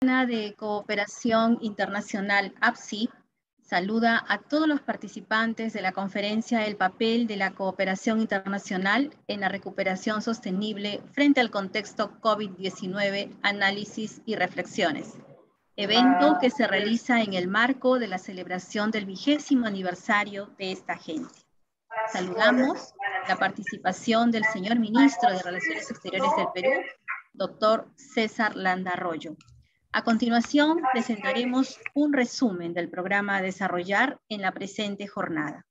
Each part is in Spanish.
de Cooperación Internacional APSI saluda a todos los participantes de la conferencia El papel de la cooperación internacional en la recuperación sostenible frente al contexto COVID-19, análisis y reflexiones. Evento que se realiza en el marco de la celebración del 20º aniversario de esta agencia. Saludamos la participación del señor Ministro de Relaciones Exteriores del Perú, doctor César Landa Arroyo. A continuación, presentaremos un resumen del programa a desarrollar en la presente jornada.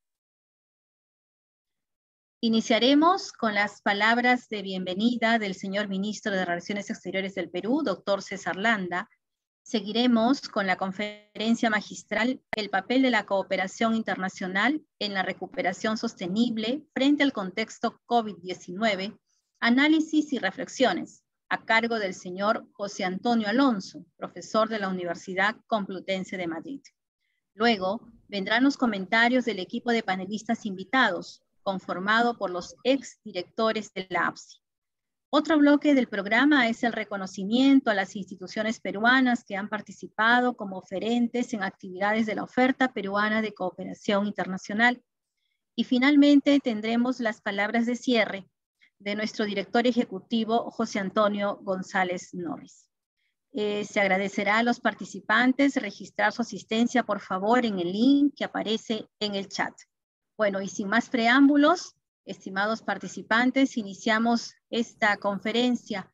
Iniciaremos con las palabras de bienvenida del señor Ministro de Relaciones Exteriores del Perú, doctor César Landa. Seguiremos con la conferencia magistral El papel de la cooperación internacional en la recuperación sostenible frente al contexto COVID-19, análisis y reflexiones, a cargo del señor José Antonio Alonso, profesor de la Universidad Complutense de Madrid. Luego vendrán los comentarios del equipo de panelistas invitados, conformado por los exdirectores de la APSI. Otro bloque del programa es el reconocimiento a las instituciones peruanas que han participado como oferentes en actividades de la oferta peruana de cooperación internacional. Y finalmente tendremos las palabras de cierre de nuestro director ejecutivo, José Antonio González Norris. Se agradecerá a los participantes registrar su asistencia, por favor, en el link que aparece en el chat. Bueno, y sin más preámbulos, estimados participantes, iniciamos esta conferencia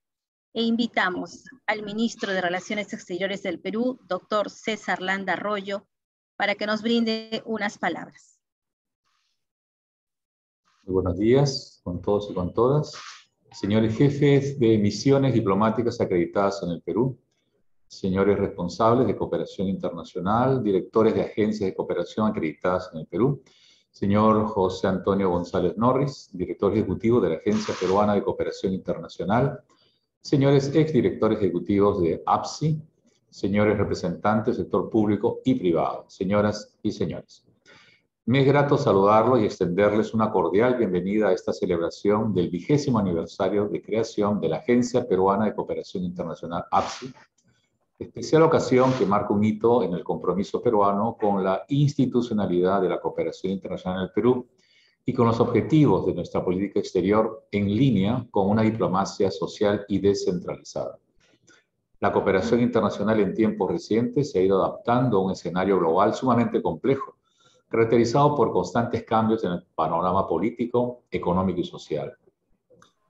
e invitamos al Ministro de Relaciones Exteriores del Perú, doctor César Landa Arroyo, para que nos brinde unas palabras. Muy buenos días con todos y con todas. Señores jefes de misiones diplomáticas acreditadas en el Perú, señores responsables de cooperación internacional, directores de agencias de cooperación acreditadas en el Perú, señor José Antonio González Norris, director ejecutivo de la Agencia Peruana de Cooperación Internacional, señores exdirectores ejecutivos de APSI, señores representantes del sector público y privado, señoras y señores. Me es grato saludarlos y extenderles una cordial bienvenida a esta celebración del 20º aniversario de creación de la Agencia Peruana de Cooperación Internacional APSI, especial ocasión que marca un hito en el compromiso peruano con la institucionalidad de la cooperación internacional en el Perú y con los objetivos de nuestra política exterior en línea con una diplomacia social y descentralizada. La cooperación internacional en tiempos recientes se ha ido adaptando a un escenario global sumamente complejo, caracterizado por constantes cambios en el panorama político, económico y social.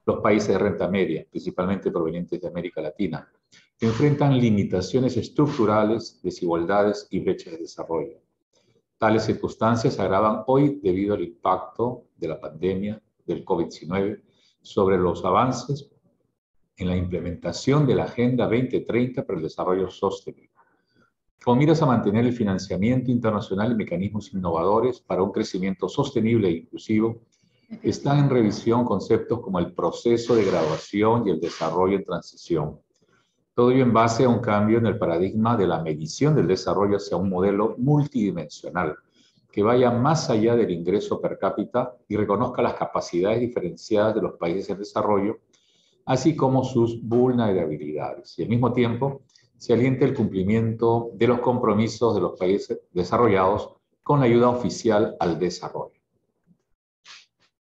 Los países de renta media, principalmente provenientes de América Latina, enfrentan limitaciones estructurales, desigualdades y brechas de desarrollo. Tales circunstancias se agravan hoy debido al impacto de la pandemia del COVID-19 sobre los avances en la implementación de la Agenda 2030 para el Desarrollo Sostenible, con miras a mantener el financiamiento internacional y mecanismos innovadores para un crecimiento sostenible e inclusivo. Están en revisión conceptos como el proceso de graduación y el desarrollo en transición. Todo ello en base a un cambio en el paradigma de la medición del desarrollo hacia un modelo multidimensional que vaya más allá del ingreso per cápita y reconozca las capacidades diferenciadas de los países en desarrollo, así como sus vulnerabilidades. Y al mismo tiempo, se aliente el cumplimiento de los compromisos de los países desarrollados con la ayuda oficial al desarrollo.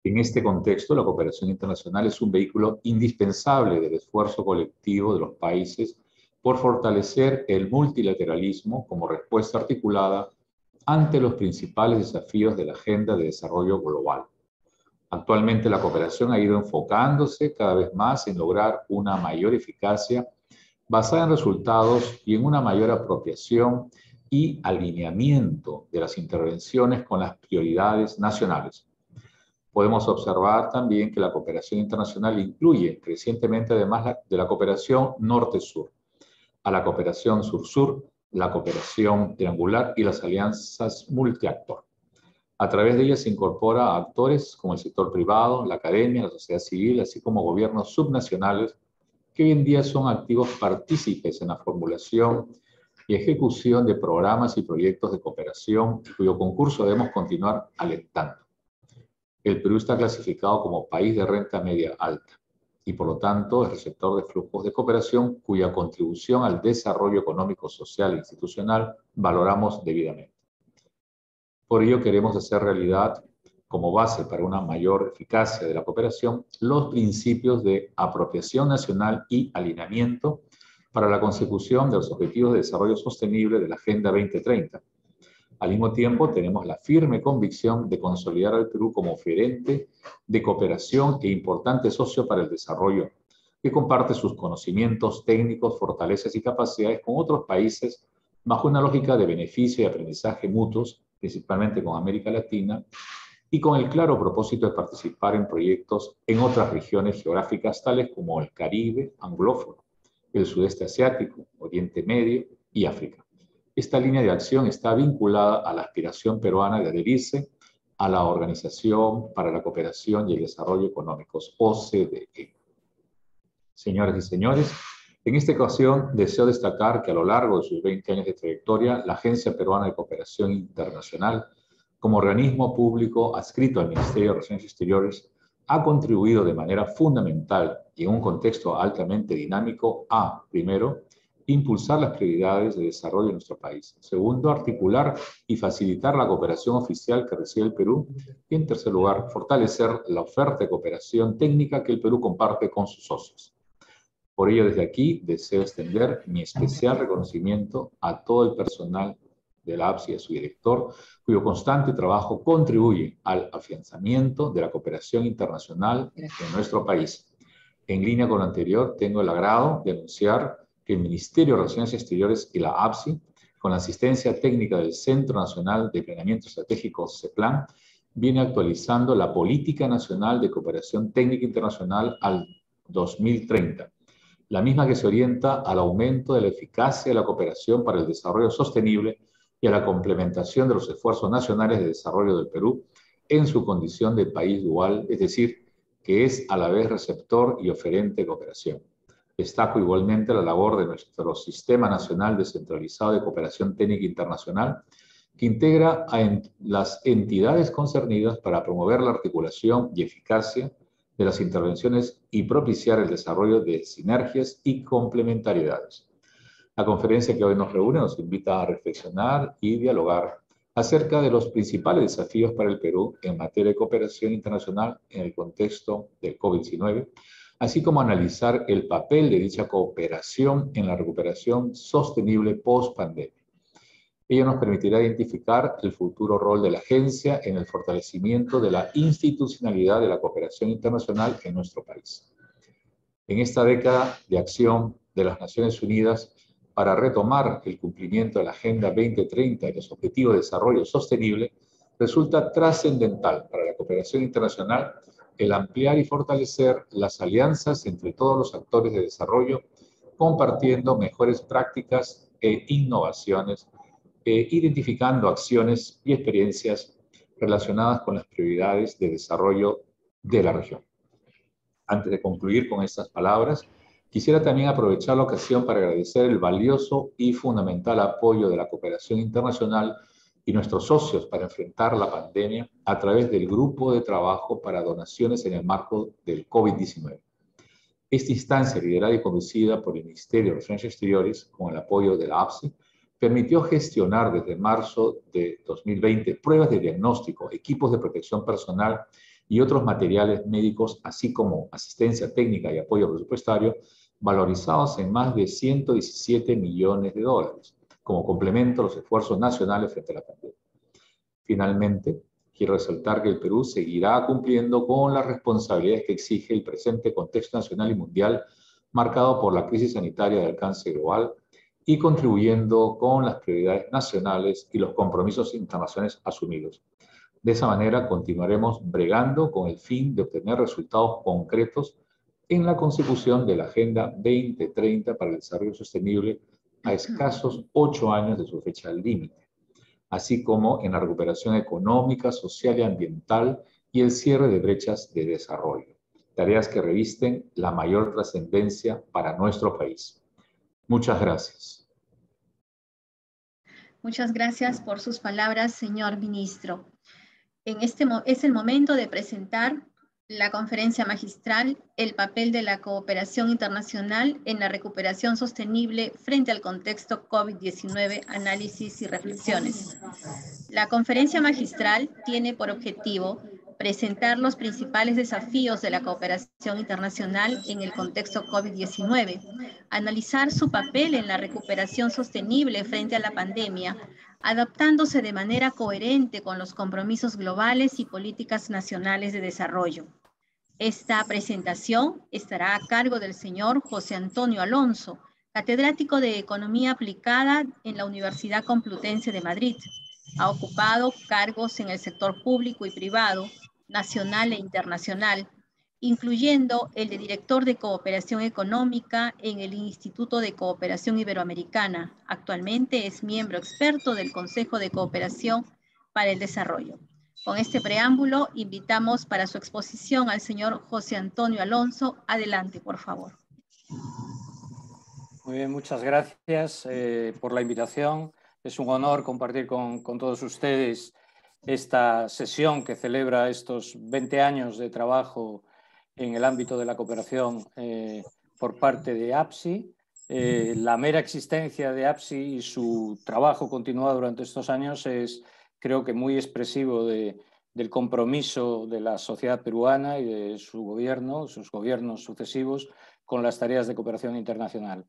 En este contexto, la cooperación internacional es un vehículo indispensable del esfuerzo colectivo de los países por fortalecer el multilateralismo como respuesta articulada ante los principales desafíos de la agenda de desarrollo global. Actualmente, la cooperación ha ido enfocándose cada vez más en lograr una mayor eficacia basada en resultados y en una mayor apropiación y alineamiento de las intervenciones con las prioridades nacionales. Podemos observar también que la cooperación internacional incluye crecientemente, además de la cooperación norte-sur, a la cooperación sur-sur, la cooperación triangular y las alianzas multiactor. A través de ellas se incorpora a actores como el sector privado, la academia, la sociedad civil, así como gobiernos subnacionales, que hoy en día son activos partícipes en la formulación y ejecución de programas y proyectos de cooperación, cuyo concurso debemos continuar alentando. El Perú está clasificado como país de renta media alta y por lo tanto es receptor de flujos de cooperación cuya contribución al desarrollo económico, social e institucional valoramos debidamente. Por ello queremos hacer realidad, como base para una mayor eficacia de la cooperación, los principios de apropiación nacional y alineamiento para la consecución de los Objetivos de Desarrollo Sostenible de la Agenda 2030. Al mismo tiempo, tenemos la firme convicción de consolidar al Perú como oferente de cooperación e importante socio para el desarrollo, que comparte sus conocimientos técnicos, fortalezas y capacidades con otros países bajo una lógica de beneficio y aprendizaje mutuos, principalmente con América Latina, y con el claro propósito de participar en proyectos en otras regiones geográficas tales como el Caribe anglófono, el sudeste asiático, Oriente Medio y África. Esta línea de acción está vinculada a la aspiración peruana de adherirse a la Organización para la Cooperación y el Desarrollo Económicos, OCDE. Señoras y señores, en esta ocasión deseo destacar que a lo largo de sus 20 años de trayectoria, la Agencia Peruana de Cooperación Internacional, como organismo público adscrito al Ministerio de Relaciones Exteriores, ha contribuido de manera fundamental y en un contexto altamente dinámico a, primero, impulsar las prioridades de desarrollo de nuestro país. Segundo, articular y facilitar la cooperación oficial que recibe el Perú. Y en tercer lugar, fortalecer la oferta de cooperación técnica que el Perú comparte con sus socios. Por ello, desde aquí deseo extender mi especial reconocimiento a todo el personal de la APSI y a su director, cuyo constante trabajo contribuye al afianzamiento de la cooperación internacional en nuestro país. En línea con lo anterior, tengo el agrado de anunciar que el Ministerio de Relaciones Exteriores y la APSI, con la asistencia técnica del Centro Nacional de Planeamiento Estratégico CEPLAN, viene actualizando la Política Nacional de Cooperación Técnica Internacional al 2030. La misma que se orienta al aumento de la eficacia de la cooperación para el desarrollo sostenible y a la complementación de los esfuerzos nacionales de desarrollo del Perú en su condición de país dual, es decir, que es a la vez receptor y oferente de cooperación. Destaco igualmente la labor de nuestro Sistema Nacional Descentralizado de Cooperación Técnica Internacional, que integra a las entidades concernidas para promover la articulación y eficacia de las intervenciones y propiciar el desarrollo de sinergias y complementariedades. La conferencia que hoy nos reúne nos invita a reflexionar y dialogar acerca de los principales desafíos para el Perú en materia de cooperación internacional en el contexto del COVID-19, así como analizar el papel de dicha cooperación en la recuperación sostenible post-pandemia. Ello nos permitirá identificar el futuro rol de la agencia en el fortalecimiento de la institucionalidad de la cooperación internacional en nuestro país. En esta década de acción de las Naciones Unidas para retomar el cumplimiento de la Agenda 2030 y los Objetivos de Desarrollo Sostenible, resulta trascendental para la cooperación internacional el ampliar y fortalecer las alianzas entre todos los actores de desarrollo, compartiendo mejores prácticas e innovaciones, identificando acciones y experiencias relacionadas con las prioridades de desarrollo de la región. Antes de concluir con estas palabras, quisiera también aprovechar la ocasión para agradecer el valioso y fundamental apoyo de la cooperación internacional y nuestros socios para enfrentar la pandemia a través del Grupo de Trabajo para Donaciones en el marco del COVID-19. Esta instancia, liderada y conducida por el Ministerio de Relaciones Exteriores, con el apoyo de la APSI, permitió gestionar desde marzo de 2020 pruebas de diagnóstico, equipos de protección personal y otros materiales médicos, así como asistencia técnica y apoyo presupuestario, valorizados en más de 117 millones de dólares, como complemento a los esfuerzos nacionales frente a la pandemia. Finalmente, quiero resaltar que el Perú seguirá cumpliendo con las responsabilidades que exige el presente contexto nacional y mundial marcado por la crisis sanitaria de alcance global y contribuyendo con las prioridades nacionales y los compromisos internacionales asumidos. De esa manera, continuaremos bregando con el fin de obtener resultados concretos en la consecución de la Agenda 2030 para el Desarrollo Sostenible a escasos 8 años de su fecha límite, así como en la recuperación económica, social y ambiental y el cierre de brechas de desarrollo, tareas que revisten la mayor trascendencia para nuestro país. Muchas gracias. Muchas gracias por sus palabras, señor ministro. Es el momento de presentar La conferencia magistral, el papel de la cooperación internacional en la recuperación sostenible frente al contexto COVID-19, análisis y reflexiones. La conferencia magistral tiene por objetivo presentar los principales desafíos de la cooperación internacional en el contexto COVID-19, analizar su papel en la recuperación sostenible frente a la pandemia, adaptándose de manera coherente con los compromisos globales y políticas nacionales de desarrollo. Esta presentación estará a cargo del señor José Antonio Alonso, catedrático de Economía Aplicada en la Universidad Complutense de Madrid. Ha ocupado cargos en el sector público y privado, nacional e internacional, incluyendo el de director de Cooperación Económica en el Instituto de Cooperación Iberoamericana. Actualmente es miembro experto del Consejo de Cooperación para el Desarrollo. Con este preámbulo, invitamos para su exposición al señor José Antonio Alonso. Adelante, por favor. Muy bien, muchas gracias por la invitación. Es un honor compartir con todos ustedes esta sesión que celebra estos 20 años de trabajo en el ámbito de la cooperación por parte de APSI. La mera existencia de APSI y su trabajo continuado durante estos años es, creo que, muy expresivo del compromiso de la sociedad peruana y de su gobierno, sus gobiernos sucesivos, con las tareas de cooperación internacional.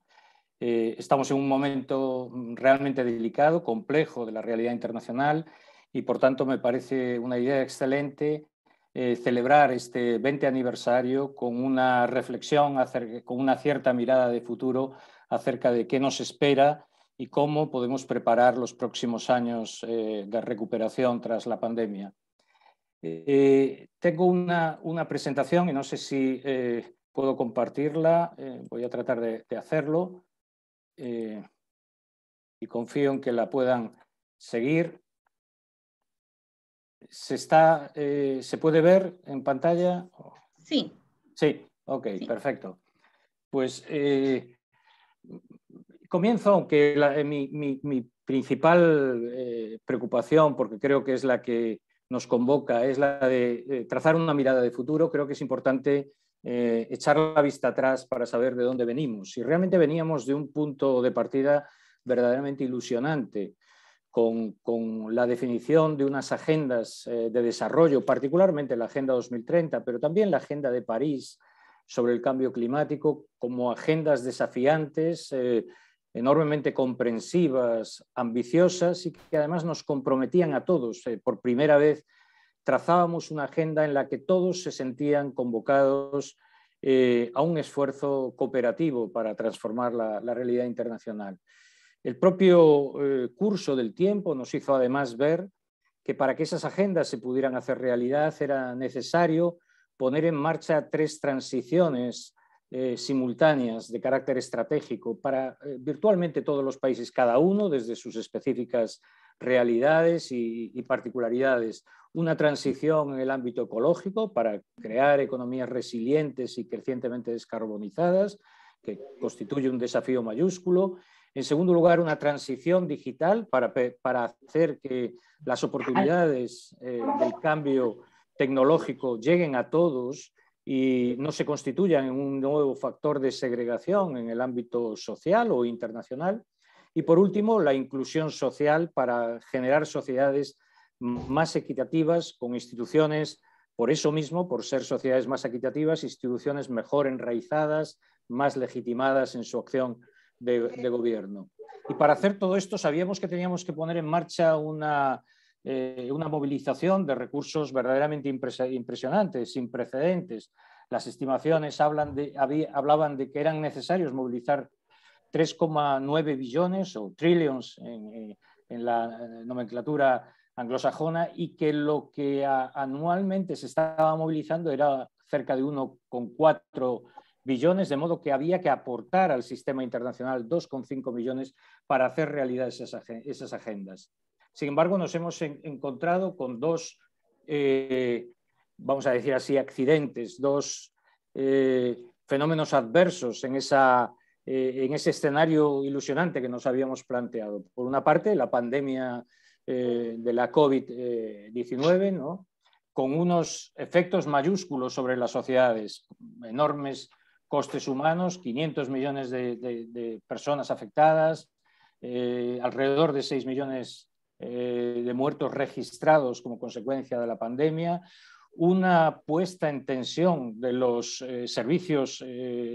Estamos en un momento realmente delicado, complejo de la realidad internacional y, por tanto, me parece una idea excelente celebrar este 20 aniversario con una reflexión, con una cierta mirada de futuro acerca de qué nos espera y cómo podemos preparar los próximos años de recuperación tras la pandemia. Tengo una presentación y no sé si puedo compartirla, voy a tratar de hacerlo. Y confío en que la puedan seguir. ¿Se puede ver en pantalla? Sí. Sí, ok, sí. Perfecto. Pues comienzo, aunque mi principal preocupación, porque creo que es la que nos convoca, es la de trazar una mirada de futuro. Creo que es importante echar la vista atrás para saber de dónde venimos. Si realmente veníamos de un punto de partida verdaderamente ilusionante, con la definición de unas agendas de desarrollo, particularmente la Agenda 2030, pero también la Agenda de París sobre el cambio climático, como agendas desafiantes, enormemente comprensivas, ambiciosas y que además nos comprometían a todos. Por primera vez trazábamos una agenda en la que todos se sentían convocados a un esfuerzo cooperativo para transformar la realidad internacional. El propio curso del tiempo nos hizo además ver que para que esas agendas se pudieran hacer realidad era necesario poner en marcha 3 transiciones simultáneas de carácter estratégico para virtualmente todos los países, cada uno desde sus específicas realidades y particularidades. Una transición en el ámbito ecológico para crear economías resilientes y crecientemente descarbonizadas, que constituye un desafío mayúsculo. En segundo lugar, una transición digital para hacer que las oportunidades del cambio tecnológico lleguen a todos y no se constituyan en un nuevo factor de segregación en el ámbito social o internacional. Y por último, la inclusión social para generar sociedades más equitativas con instituciones, por eso mismo, por ser sociedades más equitativas, instituciones mejor enraizadas, más legitimadas en su acción de gobierno. Y para hacer todo esto sabíamos que teníamos que poner en marcha una movilización de recursos verdaderamente impresionantes, sin precedentes. Las estimaciones hablaban de que eran necesarios movilizar 3,9 billones o trillions en la nomenclatura anglosajona y que lo que anualmente se estaba movilizando era cerca de 1,4 billones, de modo que había que aportar al sistema internacional 2,5 millones para hacer realidad esas agendas. Sin embargo, nos hemos encontrado con 2, vamos a decir así, accidentes, 2 fenómenos adversos en ese escenario ilusionante que nos habíamos planteado. Por una parte, la pandemia de la COVID-19, ¿no?, con unos efectos mayúsculos sobre las sociedades, enormes costes humanos, 500 millones de personas afectadas, alrededor de 6 millones de muertos registrados como consecuencia de la pandemia, una puesta en tensión de los servicios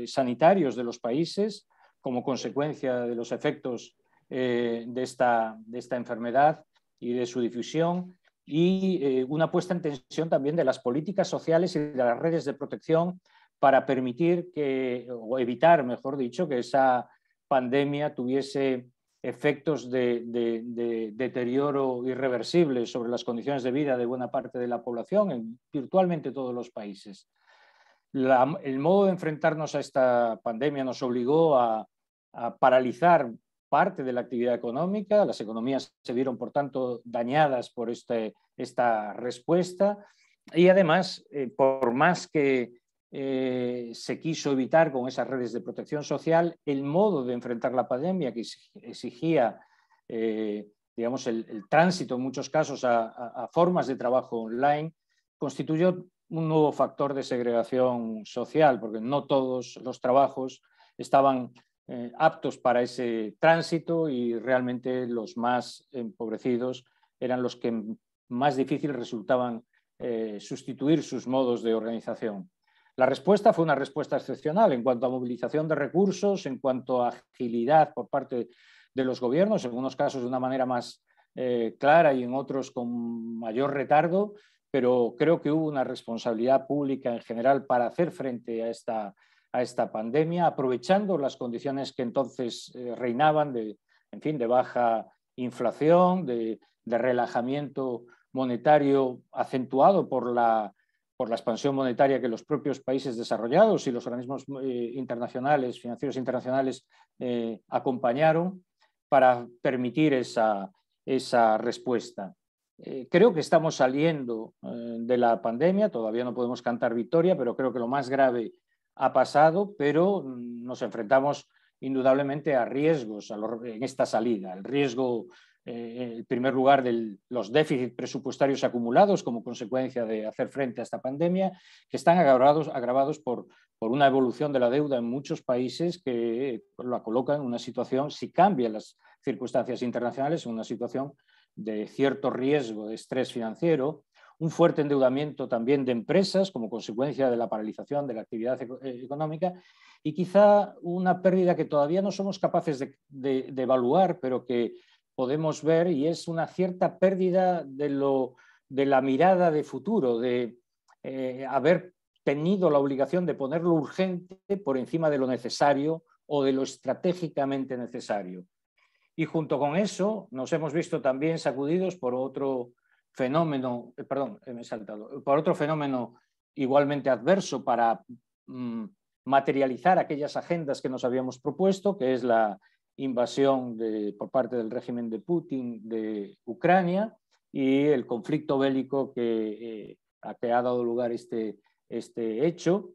sanitarios de los países como consecuencia de los efectos de esta enfermedad y de su difusión, y una puesta en tensión también de las políticas sociales y de las redes de protección para permitir o evitar, mejor dicho, que esa pandemia tuviese efectos de deterioro irreversible sobre las condiciones de vida de buena parte de la población en virtualmente todos los países. El modo de enfrentarnos a esta pandemia nos obligó a paralizar parte de la actividad económica. Las economías se vieron, por tanto, dañadas por esta respuesta, y además, por más que se quiso evitar con esas redes de protección social, el modo de enfrentar la pandemia, que exigía digamos, el tránsito en muchos casos a formas de trabajo online, constituyó un nuevo factor de segregación social, porque no todos los trabajos estaban aptos para ese tránsito, y realmente los más empobrecidos eran los que más difícil resultaban sustituir sus modos de organización. La respuesta fue una respuesta excepcional en cuanto a movilización de recursos, en cuanto a agilidad por parte de los gobiernos, en unos casos de una manera más clara y en otros con mayor retardo, pero creo que hubo una responsabilidad pública en general para hacer frente a esta pandemia, aprovechando las condiciones que entonces reinaban de baja inflación, de relajamiento monetario acentuado por la expansión monetaria que los propios países desarrollados y los organismos internacionales, financieros internacionales, acompañaron para permitir esa respuesta. Creo que estamos saliendo de la pandemia, todavía no podemos cantar victoria, pero creo que lo más grave ha pasado, pero nos enfrentamos indudablemente a riesgos en esta salida. El riesgo, en primer lugar, de los déficits presupuestarios acumulados como consecuencia de hacer frente a esta pandemia, que están agravados por una evolución de la deuda en muchos países que la colocan en una situación, si cambian las circunstancias internacionales, en una situación de cierto riesgo de estrés financiero, un fuerte endeudamiento también de empresas como consecuencia de la paralización de la actividad económica, y quizá una pérdida que todavía no somos capaces de evaluar, pero que podemos ver, y es una cierta pérdida de la mirada de futuro, de haber tenido la obligación de poner lo urgente por encima de lo necesario o de lo estratégicamente necesario. Y junto con eso nos hemos visto también sacudidos por otro fenómeno, por otro fenómeno igualmente adverso para materializar aquellas agendas que nos habíamos propuesto, que es la invasión por parte del régimen de Putin de Ucrania y el conflicto bélico que ha dado lugar este hecho,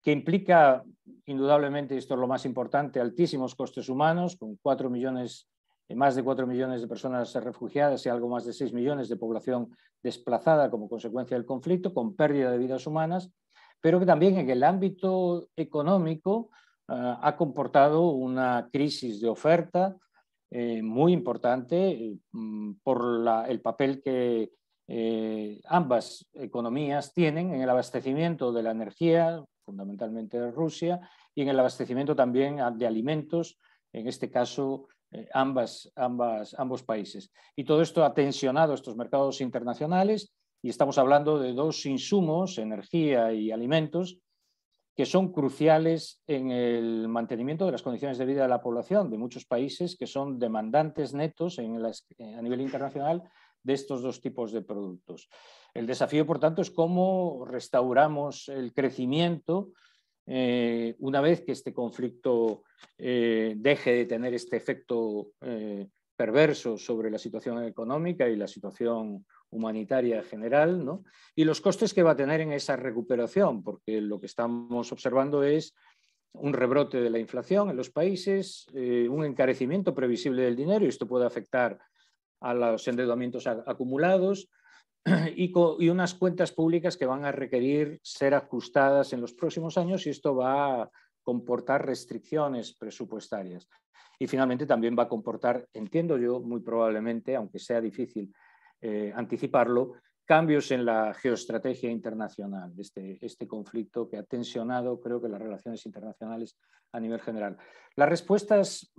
que implica indudablemente, esto es lo más importante, altísimos costes humanos, con más de 4 millones de personas refugiadas y algo más de 6 millones de población desplazada como consecuencia del conflicto, con pérdida de vidas humanas, pero que también en el ámbito económico ha comportado una crisis de oferta muy importante por el papel que ambas economías tienen en el abastecimiento de la energía, fundamentalmente de Rusia, y en el abastecimiento también de alimentos, en este caso ambos países. Y todo esto ha tensionado estos mercados internacionales, y estamos hablando de dos insumos, energía y alimentos, que son cruciales en el mantenimiento de las condiciones de vida de la población de muchos países que son demandantes netos a nivel internacional de estos dos tipos de productos. El desafío, por tanto, es cómo restauramos el crecimiento una vez que este conflicto deje de tener este efecto perverso sobre la situación económica y la situación humanitaria general, ¿no? Y los costes que va a tener en esa recuperación, porque lo que estamos observando es un rebrote de la inflación en los países, un encarecimiento previsible del dinero, y esto puede afectar a los endeudamientos acumulados, y unas cuentas públicas que van a requerir ser ajustadas en los próximos años, y esto va a comportar restricciones presupuestarias. Y finalmente también va a comportar, entiendo yo, muy probablemente, aunque sea difícil anticiparlo, cambios en la geoestrategia internacional, este conflicto que ha tensionado, creo que, las relaciones internacionales a nivel general. Las respuestas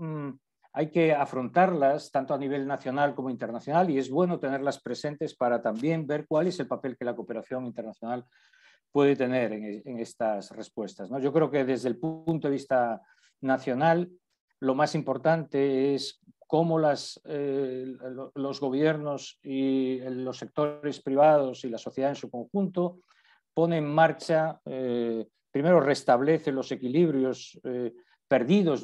hay que afrontarlas tanto a nivel nacional como internacional, y es bueno tenerlas presentes para también ver cuál es el papel que la cooperación internacional puede tener en estas respuestas, ¿no? Yo creo que desde el punto de vista nacional, lo más importante es cómo los gobiernos y los sectores privados y la sociedad en su conjunto ponen en marcha, primero restablece los equilibrios perdidos,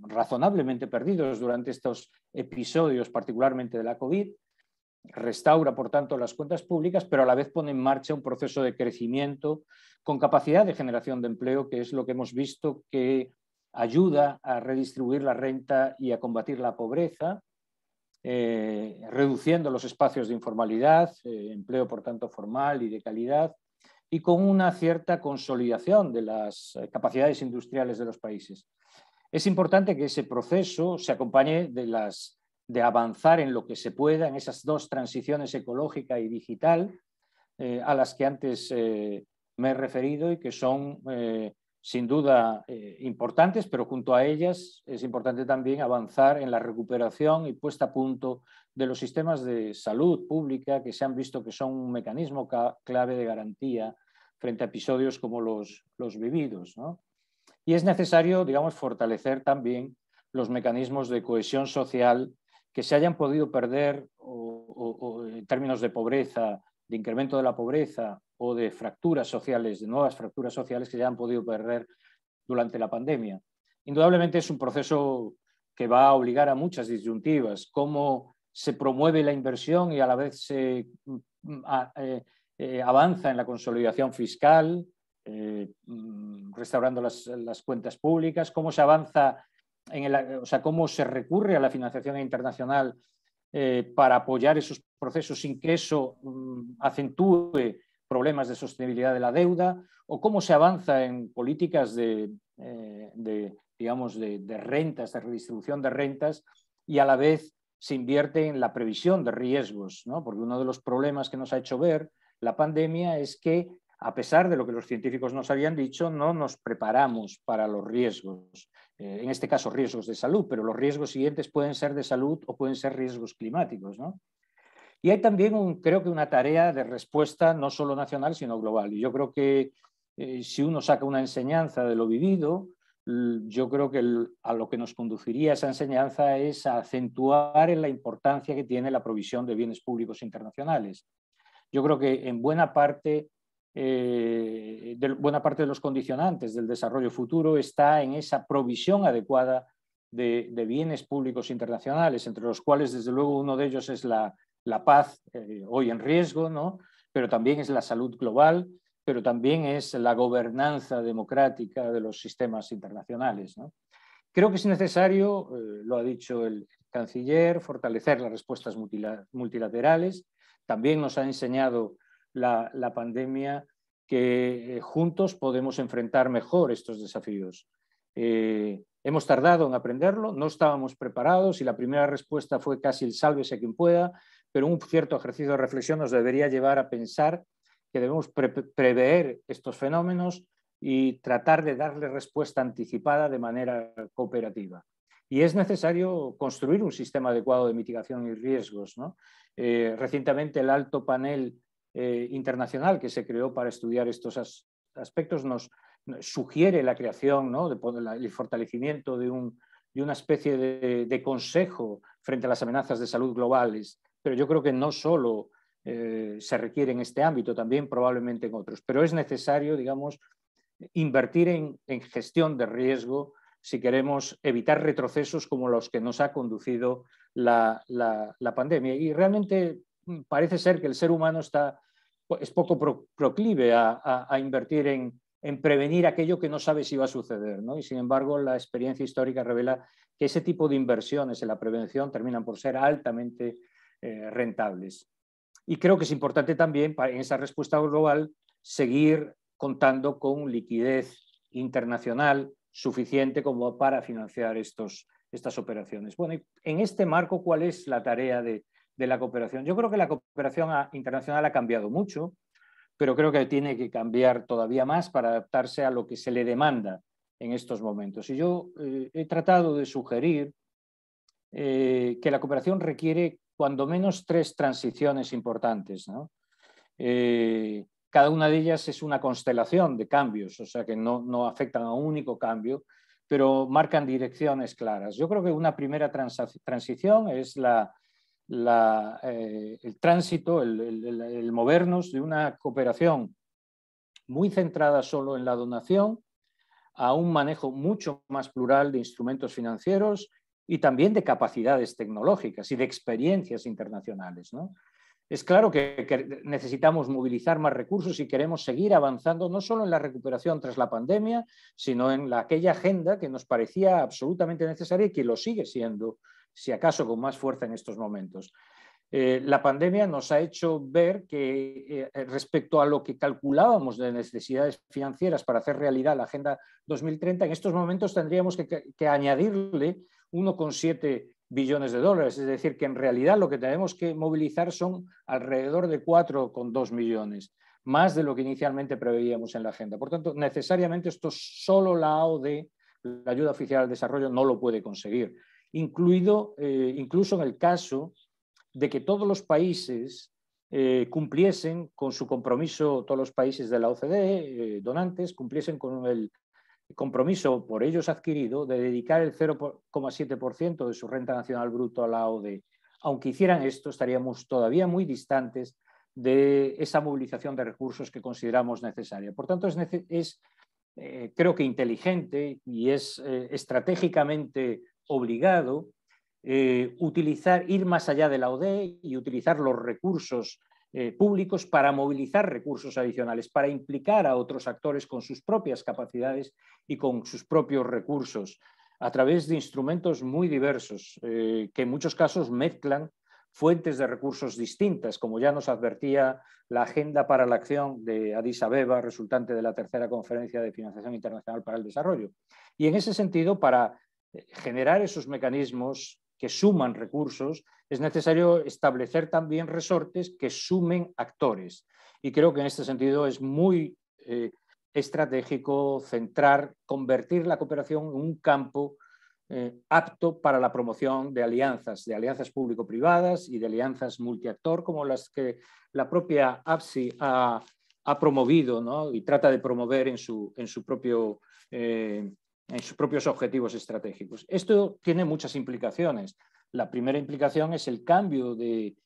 razonablemente perdidos durante estos episodios, particularmente de la COVID, restaura, por tanto, las cuentas públicas, pero a la vez pone en marcha un proceso de crecimiento con capacidad de generación de empleo, que es lo que hemos visto que ayuda a redistribuir la renta y a combatir la pobreza, reduciendo los espacios de informalidad, empleo, por tanto, formal y de calidad, y con una cierta consolidación de las capacidades industriales de los países. Es importante que ese proceso se acompañe de avanzar en lo que se pueda en esas dos transiciones, ecológica y digital, a las que antes me he referido, y que son sin duda importantes, pero junto a ellas es importante también avanzar en la recuperación y puesta a punto de los sistemas de salud pública, que se han visto que son un mecanismo clave de garantía frente a episodios como los vividos, ¿no? Y es necesario, digamos, fortalecer también los mecanismos de cohesión social que se hayan podido perder o en términos de pobreza, de incremento de la pobreza o de fracturas sociales, de nuevas fracturas sociales que se hayan podido perder durante la pandemia. Indudablemente es un proceso que va a obligar a muchas disyuntivas: cómo se promueve la inversión y a la vez se avanza en la consolidación fiscal, restaurando las cuentas públicas, cómo se avanza cómo se recurre a la financiación internacional para apoyar esos procesos sin que eso acentúe problemas de sostenibilidad de la deuda, o cómo se avanza en políticas de rentas, de redistribución de rentas, y a la vez se invierte en la previsión de riesgos, ¿no? Porque uno de los problemas que nos ha hecho ver la pandemia es que, a pesar de lo que los científicos nos habían dicho, no nos preparamos para los riesgos. En este caso, riesgos de salud, pero los riesgos siguientes pueden ser de salud o pueden ser riesgos climáticos, ¿no? Y hay también, creo que, una tarea de respuesta no solo nacional, sino global. Y yo creo que si uno saca una enseñanza de lo vivido, yo creo que a lo que nos conduciría esa enseñanza es a acentuar en la importancia que tiene la provisión de bienes públicos internacionales. Yo creo que en buena parte de los condicionantes del desarrollo futuro está en esa provisión adecuada de bienes públicos internacionales, entre los cuales, desde luego, uno de ellos es la paz, hoy en riesgo, ¿no? Pero también es la salud global, pero también es la gobernanza democrática de los sistemas internacionales, ¿no? Creo que es necesario, lo ha dicho el canciller, fortalecer las respuestas multilaterales. También nos ha enseñado la pandemia que juntos podemos enfrentar mejor estos desafíos. Hemos tardado en aprenderlo, no estábamos preparados, y la primera respuesta fue casi el sálvese quien pueda, pero un cierto ejercicio de reflexión nos debería llevar a pensar que debemos prever estos fenómenos y tratar de darle respuesta anticipada de manera cooperativa. Y es necesario construir un sistema adecuado de mitigación y riesgos, ¿no? Recientemente el alto panel internacional que se creó para estudiar estos aspectos nos sugiere la creación, ¿no?, el fortalecimiento de una especie de consejo frente a las amenazas de salud globales. Pero yo creo que no solo se requiere en este ámbito, también probablemente en otros. Pero es necesario, digamos, invertir en gestión de riesgo si queremos evitar retrocesos como los que nos ha conducido la pandemia. Y realmente parece ser que el ser humano es poco proclive a invertir en prevenir aquello que no sabe si va a suceder, ¿no? Y sin embargo, la experiencia histórica revela que ese tipo de inversiones en la prevención terminan por ser altamente rentables. Y creo que es importante también en esa respuesta global seguir contando con liquidez internacional suficiente como para financiar estas operaciones. Bueno, en este marco, ¿cuál es la tarea de la cooperación? Yo creo que la cooperación internacional ha cambiado mucho, pero creo que tiene que cambiar todavía más para adaptarse a lo que se le demanda en estos momentos. Y yo he tratado de sugerir que la cooperación requiere cuando menos 3 transiciones importantes, ¿no? Cada una de ellas es una constelación de cambios, o sea que no afectan a un único cambio, pero marcan direcciones claras. Yo creo que una primera transición es el tránsito, el movernos de una cooperación muy centrada solo en la donación a un manejo mucho más plural de instrumentos financieros y también de capacidades tecnológicas y de experiencias internacionales, ¿no? Es claro que necesitamos movilizar más recursos y queremos seguir avanzando no solo en la recuperación tras la pandemia, sino en aquella agenda que nos parecía absolutamente necesaria y que lo sigue siendo, si acaso con más fuerza en estos momentos. La pandemia nos ha hecho ver que respecto a lo que calculábamos de necesidades financieras para hacer realidad la Agenda 2030, en estos momentos tendríamos que añadirle 1,7 billones de dólares, es decir, que en realidad lo que tenemos que movilizar son alrededor de 4,2 millones, más de lo que inicialmente preveíamos en la agenda. Por tanto, necesariamente esto solo la AOD, la ayuda oficial al desarrollo, no lo puede conseguir, incluso en el caso de que todos los países cumpliesen con su compromiso, todos los países de la OCDE, donantes, cumpliesen con el compromiso por ellos adquirido de dedicar el 0,7% de su renta nacional bruto a la AOD. Aunque hicieran esto, estaríamos todavía muy distantes de esa movilización de recursos que consideramos necesaria. Por tanto, creo que inteligente y es estratégicamente obligado ir más allá de la ODE y utilizar los recursos públicos para movilizar recursos adicionales, para implicar a otros actores con sus propias capacidades y con sus propios recursos, a través de instrumentos muy diversos, que en muchos casos mezclan fuentes de recursos distintas, como ya nos advertía la Agenda para la Acción de Addis Abeba, resultante de la tercera Conferencia de Financiación Internacional para el Desarrollo. Y en ese sentido, para generar esos mecanismos que suman recursos, es necesario establecer también resortes que sumen actores. Y creo que en este sentido es muy estratégico convertir la cooperación en un campo apto para la promoción de alianzas público-privadas y de alianzas multiactor, como las que la propia APSI ha promovido, ¿no? Y trata de promover en sus propios objetivos estratégicos. Esto tiene muchas implicaciones. La primera implicación es el cambio del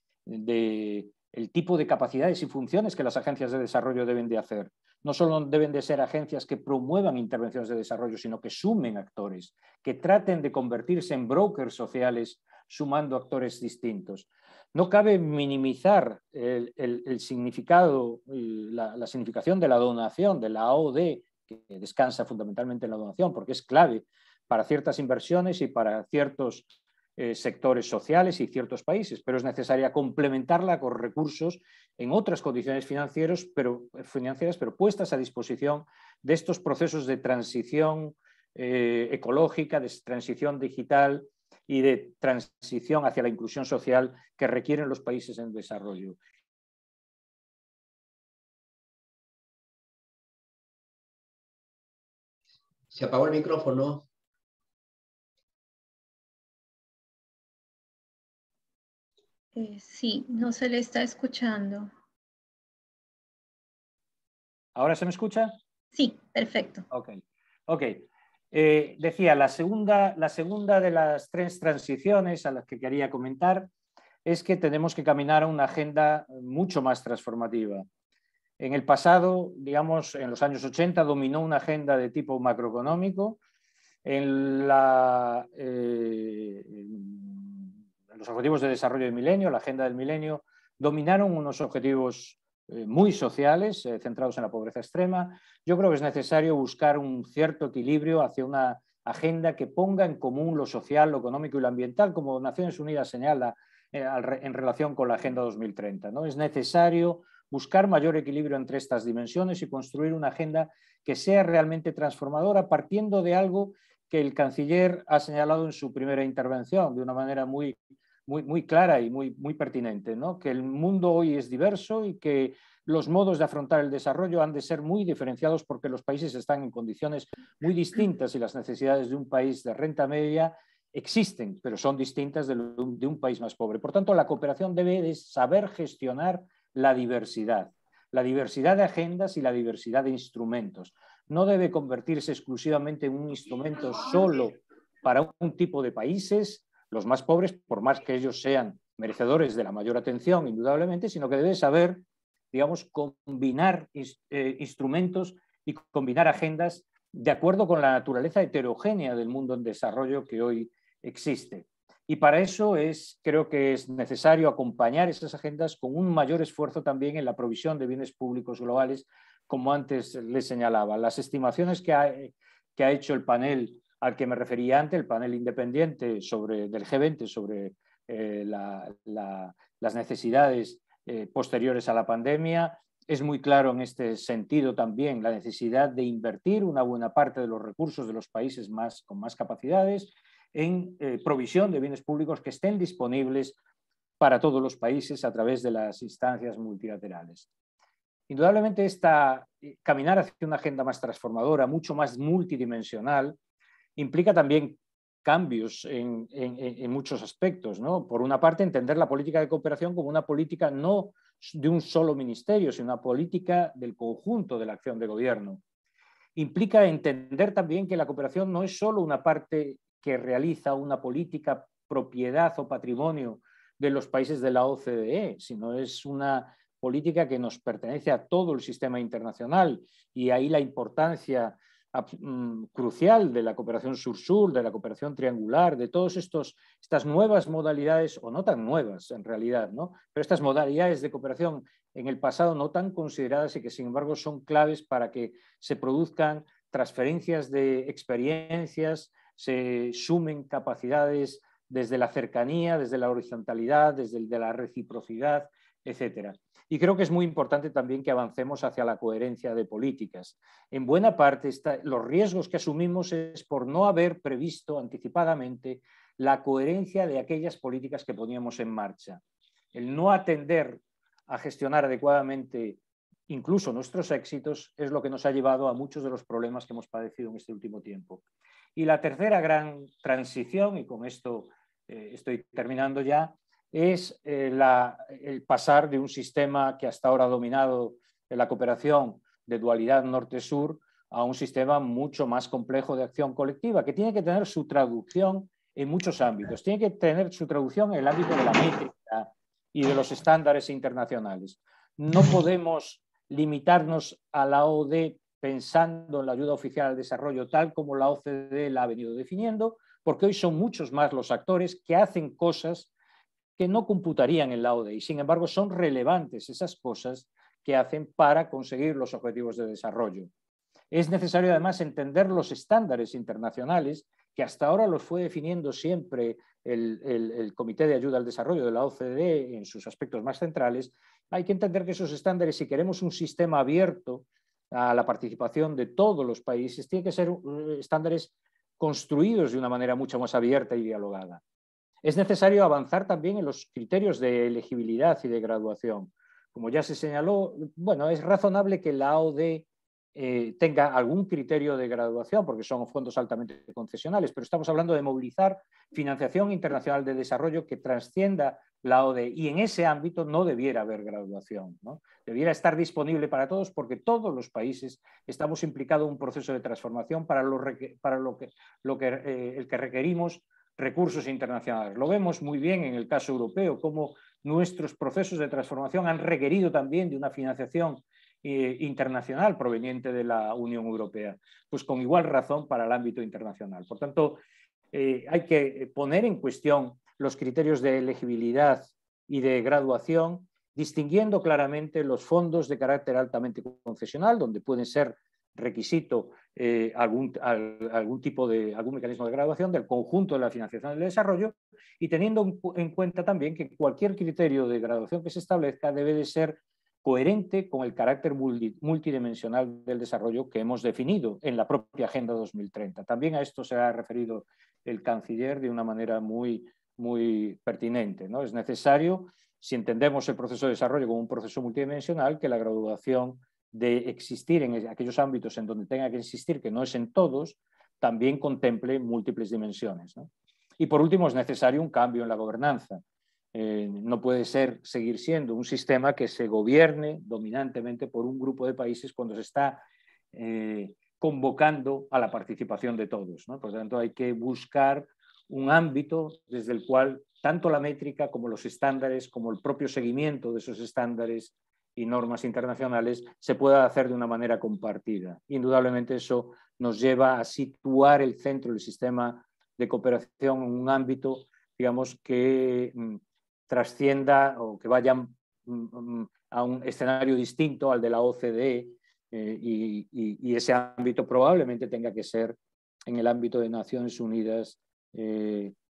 tipo de capacidades y funciones que las agencias de desarrollo deben de hacer. No solo deben de ser agencias que promuevan intervenciones de desarrollo, sino que sumen actores, que traten de convertirse en brokers sociales sumando actores distintos. No cabe minimizar el significado, la significación de la donación, de la AOD, que descansa fundamentalmente en la donación, porque es clave para ciertas inversiones y para ciertos sectores sociales y ciertos países, pero es necesaria complementarla con recursos en otras condiciones financieras, pero puestas a disposición de estos procesos de transición ecológica, de transición digital y de transición hacia la inclusión social que requieren los países en desarrollo. Se apagó el micrófono. Sí, no se le está escuchando. ¿Ahora se me escucha? Sí, perfecto. Ok. Decía, la segunda de las 3 transiciones a las que quería comentar es que tenemos que caminar a una agenda mucho más transformativa. En el pasado, digamos, en los años 80, dominó una agenda de tipo macroeconómico. En los objetivos de desarrollo del milenio, la agenda del milenio, dominaron unos objetivos muy sociales, centrados en la pobreza extrema. Yo creo que es necesario buscar un cierto equilibrio hacia una agenda que ponga en común lo social, lo económico y lo ambiental, como Naciones Unidas señala en relación con la Agenda 2030, ¿no? Es necesario buscar mayor equilibrio entre estas dimensiones y construir una agenda que sea realmente transformadora, partiendo de algo que el canciller ha señalado en su primera intervención de una manera muy clara y muy pertinente, ¿no? Que el mundo hoy es diverso y que los modos de afrontar el desarrollo han de ser muy diferenciados porque los países están en condiciones muy distintas y las necesidades de un país de renta media existen, pero son distintas de un país más pobre. Por tanto, la cooperación debe de saber gestionar la diversidad de agendas y la diversidad de instrumentos. No debe convertirse exclusivamente en un instrumento solo para un tipo de países, los más pobres, por más que ellos sean merecedores de la mayor atención, indudablemente, sino que debe saber, digamos, combinar instrumentos y combinar agendas de acuerdo con la naturaleza heterogénea del mundo en desarrollo que hoy existe. Y para eso creo que es necesario acompañar esas agendas con un mayor esfuerzo también en la provisión de bienes públicos globales, como antes les señalaba. Las estimaciones que ha hecho el panel al que me refería antes, el panel independiente del G20 sobre las necesidades posteriores a la pandemia, es muy claro en este sentido también la necesidad de invertir una buena parte de los recursos de los países con más capacidades en provisión de bienes públicos que estén disponibles para todos los países a través de las instancias multilaterales. Indudablemente, caminar hacia una agenda más transformadora, mucho más multidimensional, implica también cambios en muchos aspectos, ¿no? Por una parte, entender la política de cooperación como una política no de un solo ministerio, sino una política del conjunto de la acción de gobierno. Implica entender también que la cooperación no es solo una parte que realiza una política propiedad o patrimonio de los países de la OCDE, sino es una política que nos pertenece a todo el sistema internacional, y ahí la importancia crucial de la cooperación sur-sur, de la cooperación triangular, de todas estas nuevas modalidades, o no tan nuevas en realidad, ¿no? Pero estas modalidades de cooperación en el pasado no tan consideradas y que sin embargo son claves para que se produzcan transferencias de experiencias, se sumen capacidades desde la cercanía, desde la horizontalidad, desde la reciprocidad, etcétera. Y creo que es muy importante también que avancemos hacia la coherencia de políticas. En buena parte, los riesgos que asumimos es por no haber previsto anticipadamente la coherencia de aquellas políticas que poníamos en marcha. El no atender a gestionar adecuadamente incluso nuestros éxitos es lo que nos ha llevado a muchos de los problemas que hemos padecido en este último tiempo. Y la tercera gran transición, y con esto estoy terminando ya, es el pasar de un sistema que hasta ahora ha dominado la cooperación de dualidad norte-sur a un sistema mucho más complejo de acción colectiva, que tiene que tener su traducción en muchos ámbitos. Tiene que tener su traducción en el ámbito de la métrica y de los estándares internacionales. No podemos limitarnos a la OCDE pensando en la ayuda oficial al desarrollo tal como la OCDE la ha venido definiendo, porque hoy son muchos más los actores que hacen cosas que no computarían en la OCDE y sin embargo son relevantes esas cosas que hacen para conseguir los objetivos de desarrollo. Es necesario además entender los estándares internacionales que hasta ahora los fue definiendo siempre el Comité de Ayuda al Desarrollo de la OCDE en sus aspectos más centrales. Hay que entender que esos estándares, si queremos un sistema abierto a la participación de todos los países, tienen que ser estándares construidos de una manera mucho más abierta y dialogada. Es necesario avanzar también en los criterios de elegibilidad y de graduación. Como ya se señaló, bueno, es razonable que la OCDE tenga algún criterio de graduación, porque son fondos altamente concesionales, pero estamos hablando de movilizar financiación internacional de desarrollo que trascienda la OCDE, y en ese ámbito no debiera haber graduación, ¿no? Debiera estar disponible para todos, porque todos los países estamos implicados en un proceso de transformación para el que requerimos recursos internacionales. Lo vemos muy bien en el caso europeo, cómo nuestros procesos de transformación han requerido también de una financiación internacional proveniente de la Unión Europea, pues con igual razón para el ámbito internacional. Por tanto, hay que poner en cuestión los criterios de elegibilidad y de graduación, distinguiendo claramente los fondos de carácter altamente concesional, donde pueden ser requisito algún mecanismo de graduación del conjunto de la financiación del desarrollo, y teniendo en cuenta también que cualquier criterio de graduación que se establezca debe de ser coherente con el carácter multidimensional del desarrollo que hemos definido en la propia Agenda 2030. También a esto se ha referido el canciller de una manera muy pertinente, ¿no? Es necesario, si entendemos el proceso de desarrollo como un proceso multidimensional, que la graduación de existir en aquellos ámbitos en donde tenga que existir, que no es en todos, también contemple múltiples dimensiones, ¿no? Y por último, es necesario un cambio en la gobernanza. No puede seguir siendo un sistema que se gobierne dominantemente por un grupo de países cuando se está convocando a la participación de todos, ¿no? Por lo tanto, hay que buscar un ámbito desde el cual tanto la métrica como los estándares, como el propio seguimiento de esos estándares y normas internacionales se pueda hacer de una manera compartida. Indudablemente eso nos lleva a situar el centro del sistema de cooperación en un ámbito, digamos, que trascienda o que vaya a un escenario distinto al de la OCDE, y ese ámbito probablemente tenga que ser en el ámbito de Naciones Unidas,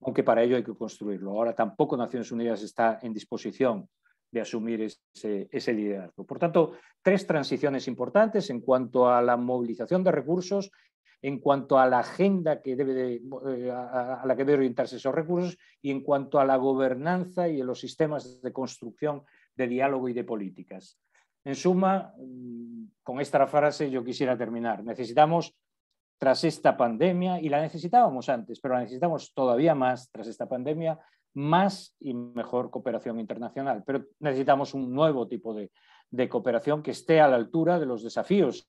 aunque para ello hay que construirlo. Ahora tampoco Naciones Unidas está en disposición de asumir ese liderazgo. Por tanto, 3 transiciones importantes en cuanto a la movilización de recursos, en cuanto a la agenda a la que debe orientarse esos recursos, y en cuanto a la gobernanza y a los sistemas de construcción de diálogo y de políticas. En suma, con esta frase yo quisiera terminar. Necesitamos, tras esta pandemia, y la necesitábamos antes, pero la necesitamos todavía más tras esta pandemia, más y mejor cooperación internacional. Pero necesitamos un nuevo tipo de cooperación que esté a la altura de los desafíos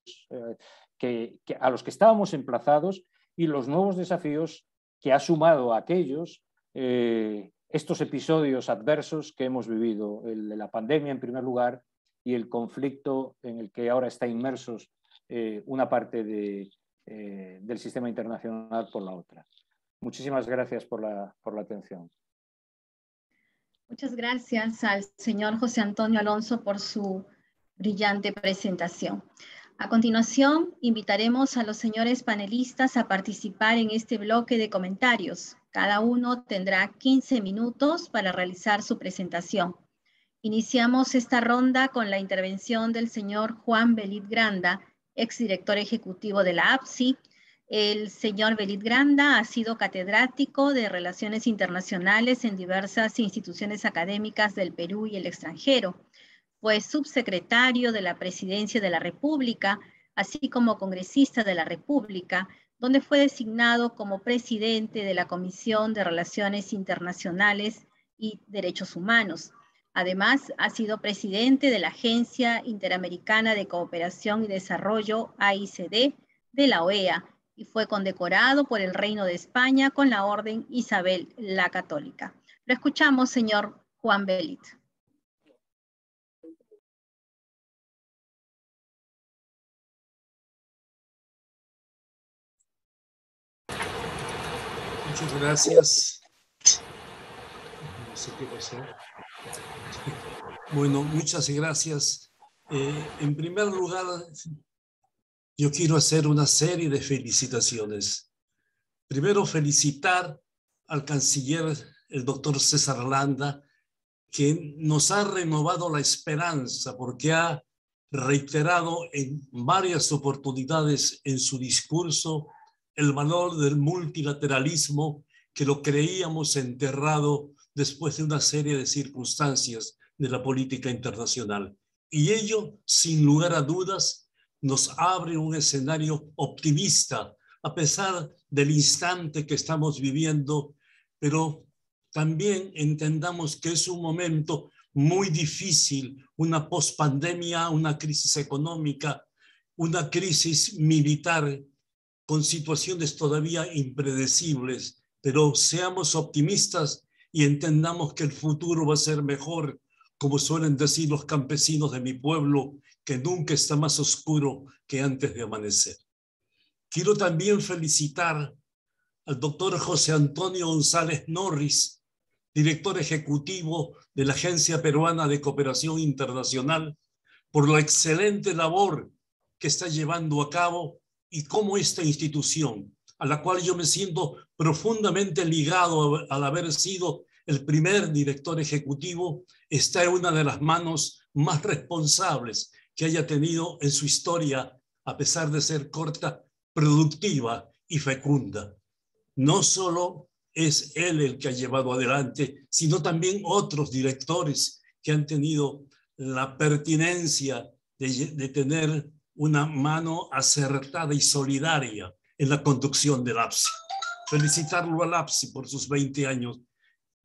a los que estábamos emplazados y los nuevos desafíos que ha sumado a aquellos estos episodios adversos que hemos vivido, el de la pandemia en primer lugar y el conflicto en el que ahora está inmersos una parte del sistema internacional por la otra. Muchísimas gracias por la atención. Muchas gracias al señor José Antonio Alonso por su brillante presentación. A continuación, invitaremos a los señores panelistas a participar en este bloque de comentarios. Cada uno tendrá 15 minutos para realizar su presentación. Iniciamos esta ronda con la intervención del señor Juan Belit Granda, exdirector ejecutivo de la APSI. El señor Belit Granda ha sido catedrático de Relaciones Internacionales en diversas instituciones académicas del Perú y el extranjero. Fue subsecretario de la Presidencia de la República, así como congresista de la República, donde fue designado como presidente de la Comisión de Relaciones Internacionales y Derechos Humanos. Además, ha sido presidente de la Agencia Interamericana de Cooperación y Desarrollo, AICD, de la OEA, y fue condecorado por el Reino de España con la Orden Isabel la Católica. Lo escuchamos, señor Juan Belit. Muchas gracias. No sé qué pasó. Bueno, muchas gracias. En primer lugar, yo quiero hacer una serie de felicitaciones. Primero, felicitar al canciller, el doctor César Landa, que nos ha renovado la esperanza porque ha reiterado en varias oportunidades en su discurso el valor del multilateralismo, que lo creíamos enterrado después de una serie de circunstancias de la política internacional. Y ello, sin lugar a dudas, nos abre un escenario optimista, a pesar del instante que estamos viviendo, pero también entendamos que es un momento muy difícil, una pospandemia, una crisis económica, una crisis militar, con situaciones todavía impredecibles, pero seamos optimistas y entendamos que el futuro va a ser mejor, como suelen decir los campesinos de mi pueblo, que nunca está más oscuro que antes de amanecer. Quiero también felicitar al doctor José Antonio González Norris, director ejecutivo de la Agencia Peruana de Cooperación Internacional, por la excelente labor que está llevando a cabo y cómo esta institución, a la cual yo me siento profundamente ligado al haber sido el primer director ejecutivo, está en una de las manos más responsables que haya tenido en su historia, a pesar de ser corta, productiva y fecunda. No solo es él el que ha llevado adelante, sino también otros directores que han tenido la pertinencia de tener una mano acertada y solidaria en la conducción del APSI. Felicitarlo al APSI por sus 20 años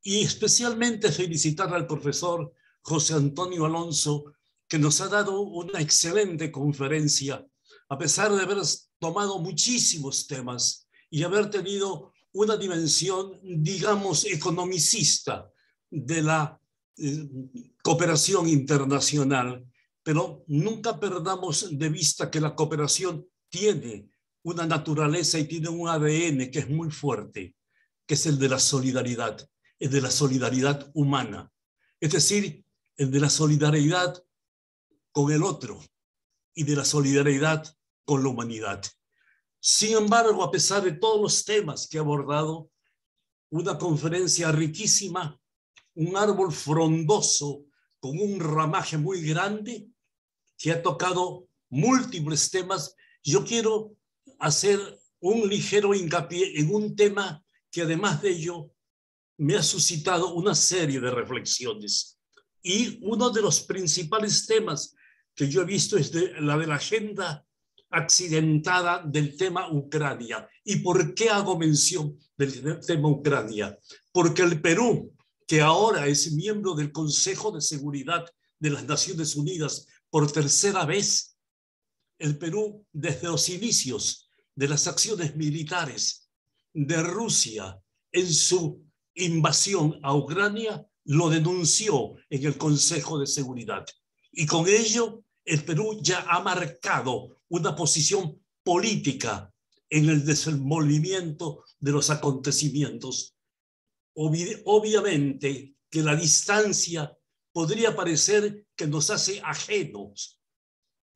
y especialmente felicitar al profesor José Antonio Alonso, que nos ha dado una excelente conferencia, a pesar de haber tomado muchísimos temas y haber tenido una dimensión, digamos, economicista de la cooperación internacional. Pero nunca perdamos de vista que la cooperación tiene una naturaleza y tiene un ADN que es muy fuerte, que es el de la solidaridad, el de la solidaridad humana. Es decir, el de la solidaridad con el otro y de la solidaridad con la humanidad. Sin embargo, a pesar de todos los temas que he abordado, una conferencia riquísima, un árbol frondoso con un ramaje muy grande que ha tocado múltiples temas. Yo quiero hacer un ligero hincapié en un tema que además de ello me ha suscitado una serie de reflexiones. Y uno de los principales temas que yo he visto es la de la agenda accidentada del tema Ucrania. ¿Y por qué hago mención del tema Ucrania? Porque el Perú, que ahora es miembro del Consejo de Seguridad de las Naciones Unidas por tercera vez, el Perú desde los inicios de las acciones militares de Rusia en su invasión a Ucrania, lo denunció en el Consejo de Seguridad. Y con ello, el Perú ya ha marcado una posición política en el desenvolvimiento de los acontecimientos. Obviamente que la distancia podría parecer que nos hace ajenos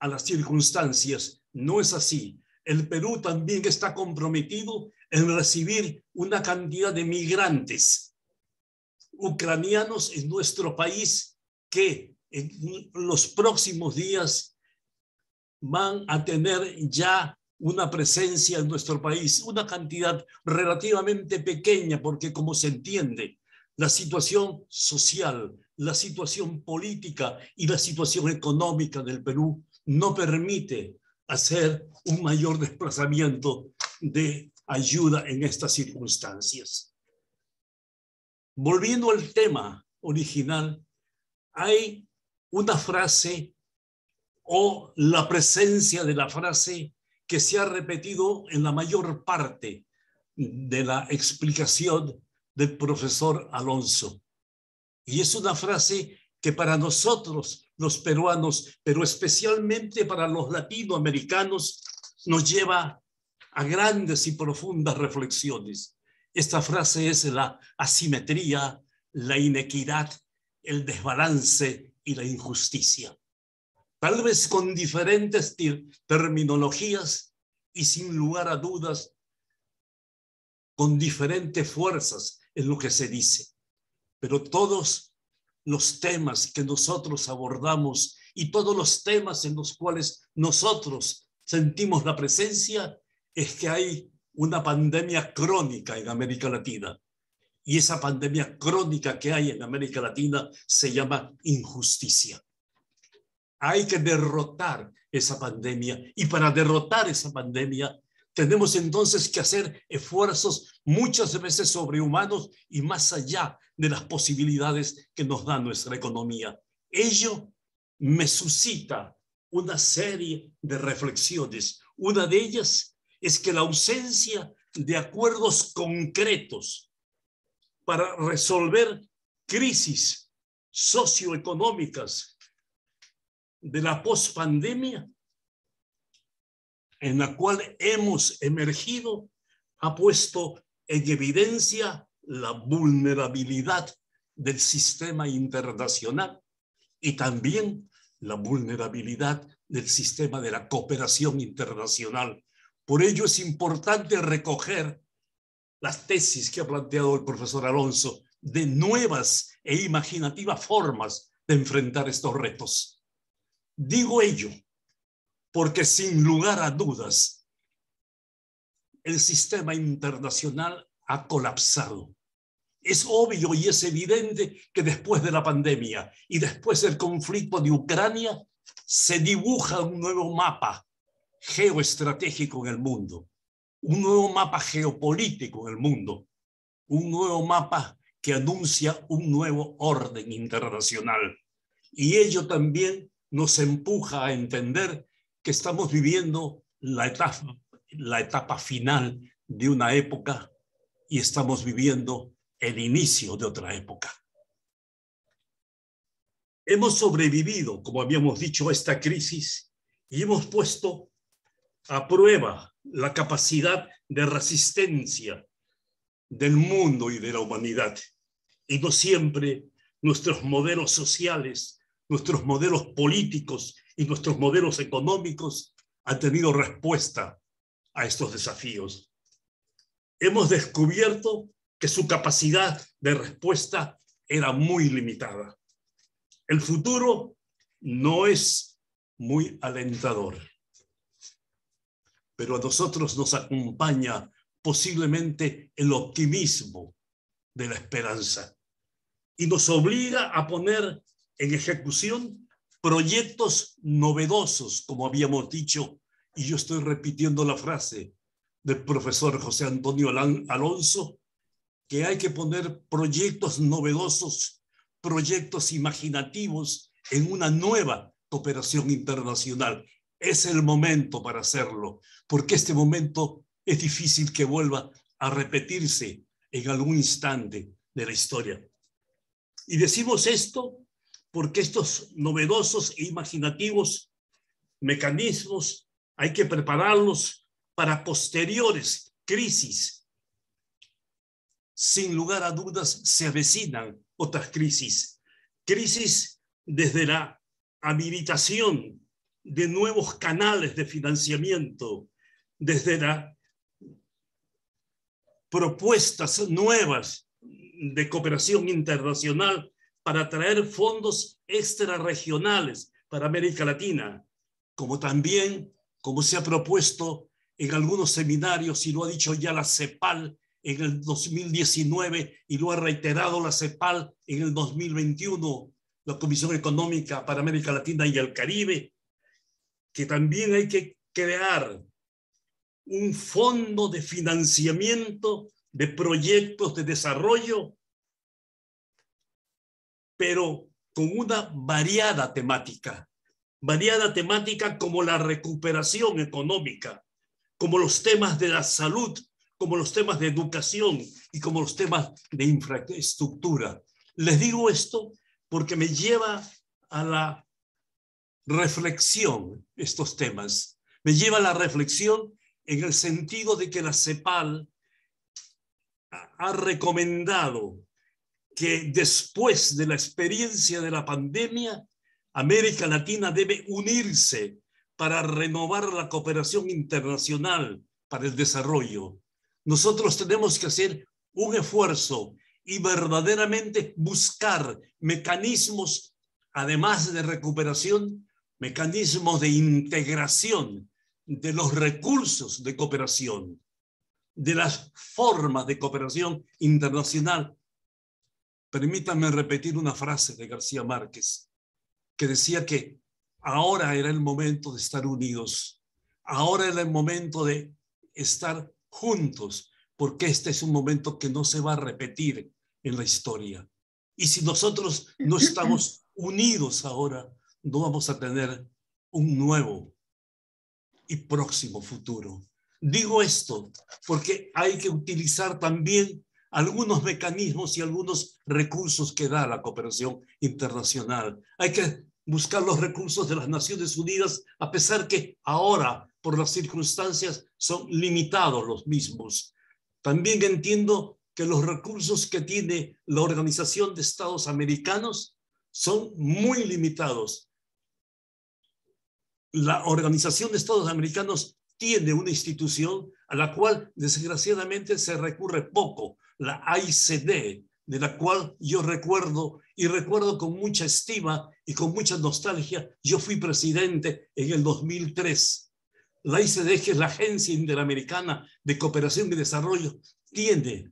a las circunstancias. No es así. El Perú también está comprometido en recibir una cantidad de migrantes ucranianos en nuestro país que en los próximos días van a tener ya una presencia en nuestro país, una cantidad relativamente pequeña, porque como se entiende, la situación social, la situación política y la situación económica del Perú no permite hacer un mayor desplazamiento de ayuda en estas circunstancias. Volviendo al tema original, hay una frase o la presencia de la frase que se ha repetido en la mayor parte de la explicación del profesor Alonso. Y es una frase que para nosotros, los peruanos, pero especialmente para los latinoamericanos, nos lleva a grandes y profundas reflexiones. Esta frase es la asimetría, la inequidad, el desbalance y la injusticia. Tal vez con diferentes terminologías y sin lugar a dudas, con diferentes fuerzas en lo que se dice. Pero todos los temas que nosotros abordamos y todos los temas en los cuales nosotros sentimos la presencia es que hay una pandemia crónica en América Latina. Y esa pandemia crónica que hay en América Latina se llama injusticia. Hay que derrotar esa pandemia y para derrotar esa pandemia tenemos entonces que hacer esfuerzos muchas veces sobrehumanos y más allá de las posibilidades que nos da nuestra economía. Ello me suscita una serie de reflexiones. Una de ellas es que la ausencia de acuerdos concretos para resolver crisis socioeconómicas de la pospandemia en la cual hemos emergido ha puesto en evidencia la vulnerabilidad del sistema internacional y también la vulnerabilidad del sistema de la cooperación internacional. Por ello es importante recoger las tesis que ha planteado el profesor Alonso de nuevas e imaginativas formas de enfrentar estos retos. Digo ello porque sin lugar a dudas el sistema internacional ha colapsado. Es obvio y es evidente que después de la pandemia y después del conflicto de Ucrania se dibuja un nuevo mapa geoestratégico en el mundo, un nuevo mapa geopolítico en el mundo, un nuevo mapa que anuncia un nuevo orden internacional. Y ello también nos empuja a entender que estamos viviendo la etapa final de una época y estamos viviendo el inicio de otra época. Hemos sobrevivido, como habíamos dicho, a esta crisis y hemos puesto a prueba la capacidad de resistencia del mundo y de la humanidad. Y no siempre nuestros modelos sociales, nuestros modelos políticos y nuestros modelos económicos han tenido respuesta a estos desafíos. Hemos descubierto que su capacidad de respuesta era muy limitada. El futuro no es muy alentador, pero a nosotros nos acompaña posiblemente el optimismo de la esperanza y nos obliga a poner en ejecución proyectos novedosos, como habíamos dicho, y yo estoy repitiendo la frase del profesor José Antonio Alonso, que hay que poner proyectos novedosos, proyectos imaginativos en una nueva cooperación internacional. Es el momento para hacerlo, porque este momento es difícil que vuelva a repetirse en algún instante de la historia. Y decimos esto porque estos novedosos e imaginativos mecanismos hay que prepararlos para posteriores crisis. Sin lugar a dudas se avecinan otras crisis. Crisis desde la habilitación de nuevos canales de financiamiento, desde las propuestas nuevas de cooperación internacional para atraer fondos extrarregionales para América Latina, como también, como se ha propuesto en algunos seminarios y lo ha dicho ya la CEPAL en el 2019 y lo ha reiterado la CEPAL en el 2021, la Comisión Económica para América Latina y el Caribe, que también hay que crear un fondo de financiamiento de proyectos de desarrollo, pero con una variada temática como la recuperación económica, como los temas de la salud, como los temas de educación y como los temas de infraestructura. Les digo esto porque me lleva a la reflexión estos temas. Me lleva a la reflexión en el sentido de que la CEPAL ha recomendado que después de la experiencia de la pandemia, América Latina debe unirse para renovar la cooperación internacional para el desarrollo. Nosotros tenemos que hacer un esfuerzo y verdaderamente buscar mecanismos, además de recuperación, mecanismos de integración de los recursos de cooperación, de las formas de cooperación internacional. Permítanme repetir una frase de García Márquez, que decía que ahora era el momento de estar unidos, ahora era el momento de estar juntos, porque este es un momento que no se va a repetir en la historia. Y si nosotros no estamos unidos ahora, no vamos a tener un nuevo y próximo futuro. Digo esto porque hay que utilizar también algunos mecanismos y algunos recursos que da la cooperación internacional. Hay que buscar los recursos de las Naciones Unidas, a pesar que ahora, por las circunstancias, son limitados los mismos. También entiendo que los recursos que tiene la Organización de Estados Americanos son muy limitados. la Organización de Estados Americanos tiene una institución a la cual desgraciadamente se recurre poco, la AICD, de la cual yo recuerdo con mucha estima y con mucha nostalgia. Yo fui presidente en el 2003. La AICD, que es la Agencia Interamericana de Cooperación y Desarrollo, tiene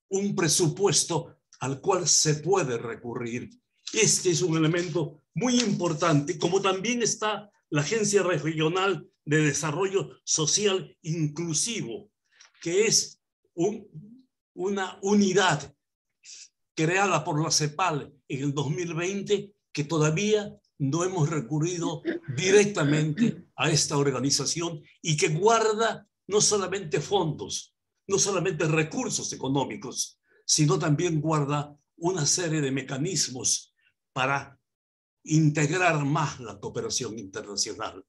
un presupuesto al cual se puede recurrir. Este es un elemento muy importante, como también está la Agencia Regional de Desarrollo Social Inclusivo, que es una unidad creada por la CEPAL en el 2020, que todavía no hemos recurrido directamente a esta organización y que guarda no solamente fondos, no solamente recursos económicos, sino también guarda una serie de mecanismos para integrar más la cooperación internacional.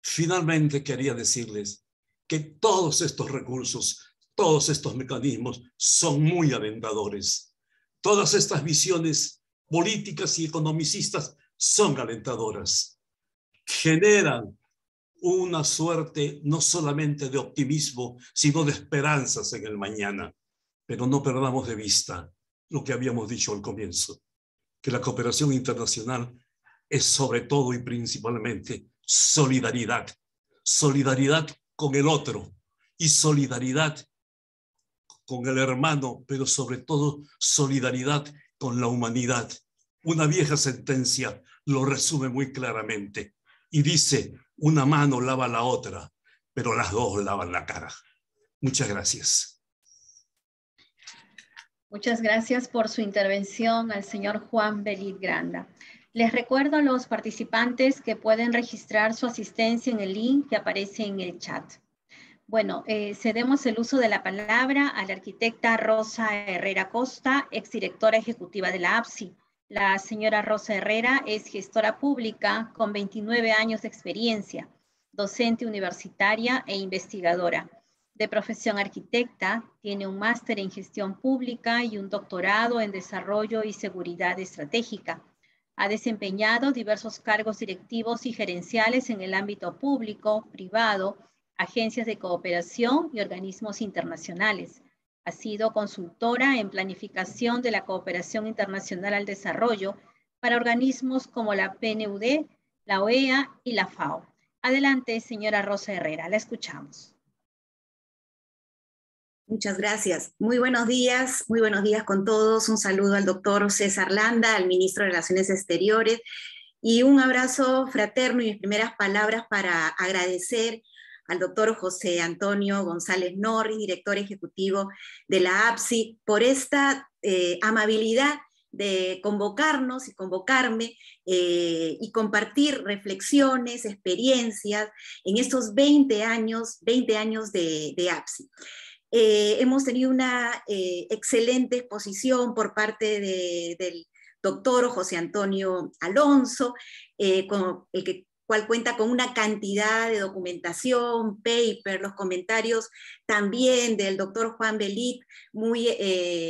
Finalmente, quería decirles que todos estos recursos, todos estos mecanismos son muy alentadores. Todas estas visiones políticas y economicistas son alentadoras. Generan una suerte no solamente de optimismo, sino de esperanzas en el mañana. Pero no perdamos de vista lo que habíamos dicho al comienzo, que la cooperación internacional es sobre todo y principalmente solidaridad. Solidaridad con el otro y solidaridad con el hermano, pero sobre todo solidaridad con la humanidad. Una vieja sentencia lo resume muy claramente y dice: una mano lava la otra, pero las dos lavan la cara. Muchas gracias. Muchas gracias por su intervención al señor Juan Belit Granda. Les recuerdo a los participantes que pueden registrar su asistencia en el link que aparece en el chat. Bueno, cedemos el uso de la palabra a la arquitecta Rosa Herrera Costa, exdirectora ejecutiva de la APSI. La señora Rosa Herrera es gestora pública con 29 años de experiencia, docente universitaria e investigadora. De profesión arquitecta, tiene un máster en gestión pública y un doctorado en desarrollo y seguridad estratégica. Ha desempeñado diversos cargos directivos y gerenciales en el ámbito público, privado, agencias de cooperación y organismos internacionales. Ha sido consultora en planificación de la cooperación internacional al desarrollo para organismos como la PNUD, la OEA y la FAO. Adelante, señora Rosa Herrera, la escuchamos. Muchas gracias. Muy buenos días con todos. Un saludo al doctor César Landa, al ministro de Relaciones Exteriores, y un abrazo fraterno y mis primeras palabras para agradecer al doctor José Antonio González Norris, director ejecutivo de la APSI, por esta amabilidad de convocarnos y convocarme y compartir reflexiones, experiencias en estos 20 años de APSI. Hemos tenido una excelente exposición por parte del doctor José Antonio Alonso, con el cual cuenta con una cantidad de documentación, paper, los comentarios también del doctor Juan Belit, muy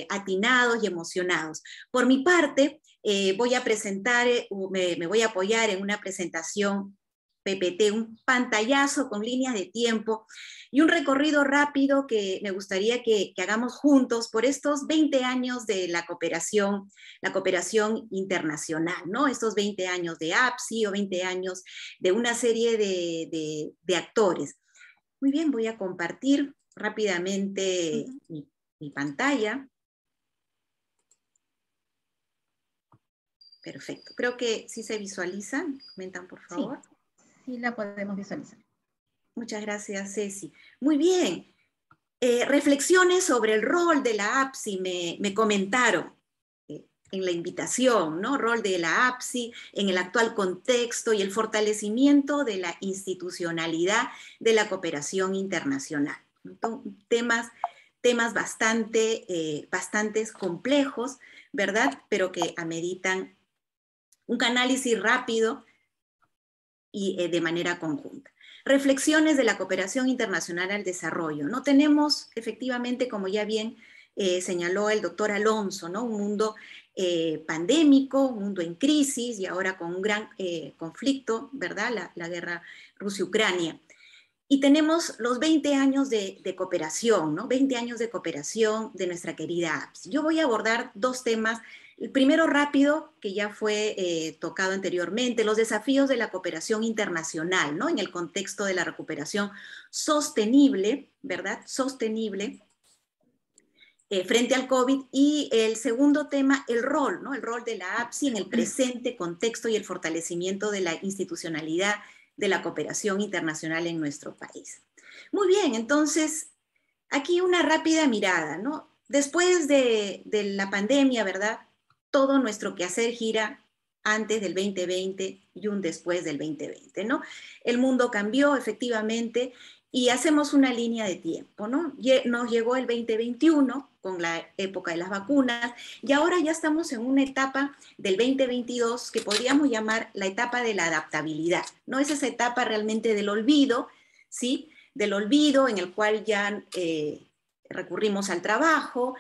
atinados y emocionados. Por mi parte, voy a presentar, me voy a apoyar en una presentación PPT, un pantallazo con líneas de tiempo y un recorrido rápido que me gustaría que hagamos juntos por estos 20 años de la cooperación internacional, ¿no? Estos 20 años de APSI o 20 años de una serie de actores. Muy bien, voy a compartir rápidamente mi pantalla. Perfecto, creo que sí se visualiza. Comentan, por favor. Sí, la podemos visualizar. Muchas gracias, Ceci. Muy bien. Reflexiones sobre el rol de la APSI me comentaron en la invitación, ¿no? Rol de la APSI en el actual contexto y el fortalecimiento de la institucionalidad de la cooperación internacional. Entonces, temas bastante complejos, ¿verdad? Pero que ameritan un análisis rápido y de manera conjunta. Reflexiones de la cooperación internacional al desarrollo. No tenemos, efectivamente, como ya bien señaló el doctor Alonso, ¿no? Un mundo pandémico, un mundo en crisis y ahora con un gran conflicto, ¿verdad? La guerra Rusia-Ucrania. Y tenemos los 20 años de cooperación, ¿no? 20 años de cooperación de nuestra querida APS. Yo voy a abordar dos temas. El primero rápido, que ya fue tocado anteriormente, los desafíos de la cooperación internacional, ¿no? En el contexto de la recuperación sostenible, ¿verdad? Sostenible frente al COVID. Y el segundo tema, el rol, ¿no? El rol de la APSI en el presente contexto y el fortalecimiento de la institucionalidad de la cooperación internacional en nuestro país. Muy bien, entonces, aquí una rápida mirada, ¿no? Después de la pandemia, ¿verdad? Todo nuestro quehacer gira antes del 2020 y un después del 2020, ¿no? El mundo cambió efectivamente y hacemos una línea de tiempo, ¿no? Nos llegó el 2021 con la época de las vacunas y ahora ya estamos en una etapa del 2022 que podríamos llamar la etapa de la adaptabilidad, ¿no? Es esa etapa realmente del olvido, ¿sí? Del olvido en el cual ya recurrimos al trabajo,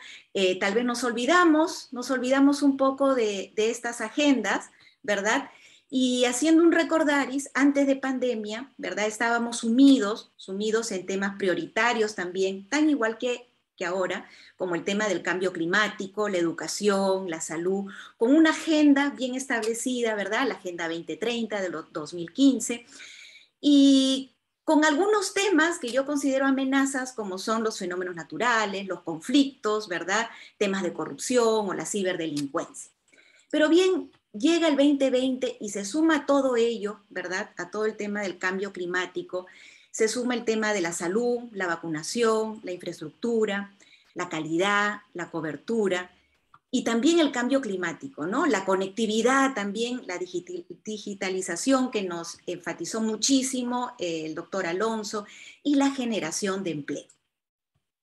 tal vez nos olvidamos un poco de estas agendas, ¿verdad? Y haciendo un recordaris, antes de pandemia, ¿verdad? Estábamos sumidos en temas prioritarios también, tan igual que ahora, como el tema del cambio climático, la educación, la salud, con una agenda bien establecida, ¿verdad? La Agenda 2030 de los 2015, y con algunos temas que yo considero amenazas, como son los fenómenos naturales, los conflictos, ¿verdad? Temas de corrupción o la ciberdelincuencia. Pero bien, llega el 2020 y se suma todo ello, ¿verdad? A todo el tema del cambio climático, se suma el tema de la salud, la vacunación, la infraestructura, la calidad, la cobertura, y también el cambio climático, ¿no? La conectividad también, la digitalización que nos enfatizó muchísimo el doctor Alonso, y la generación de empleo.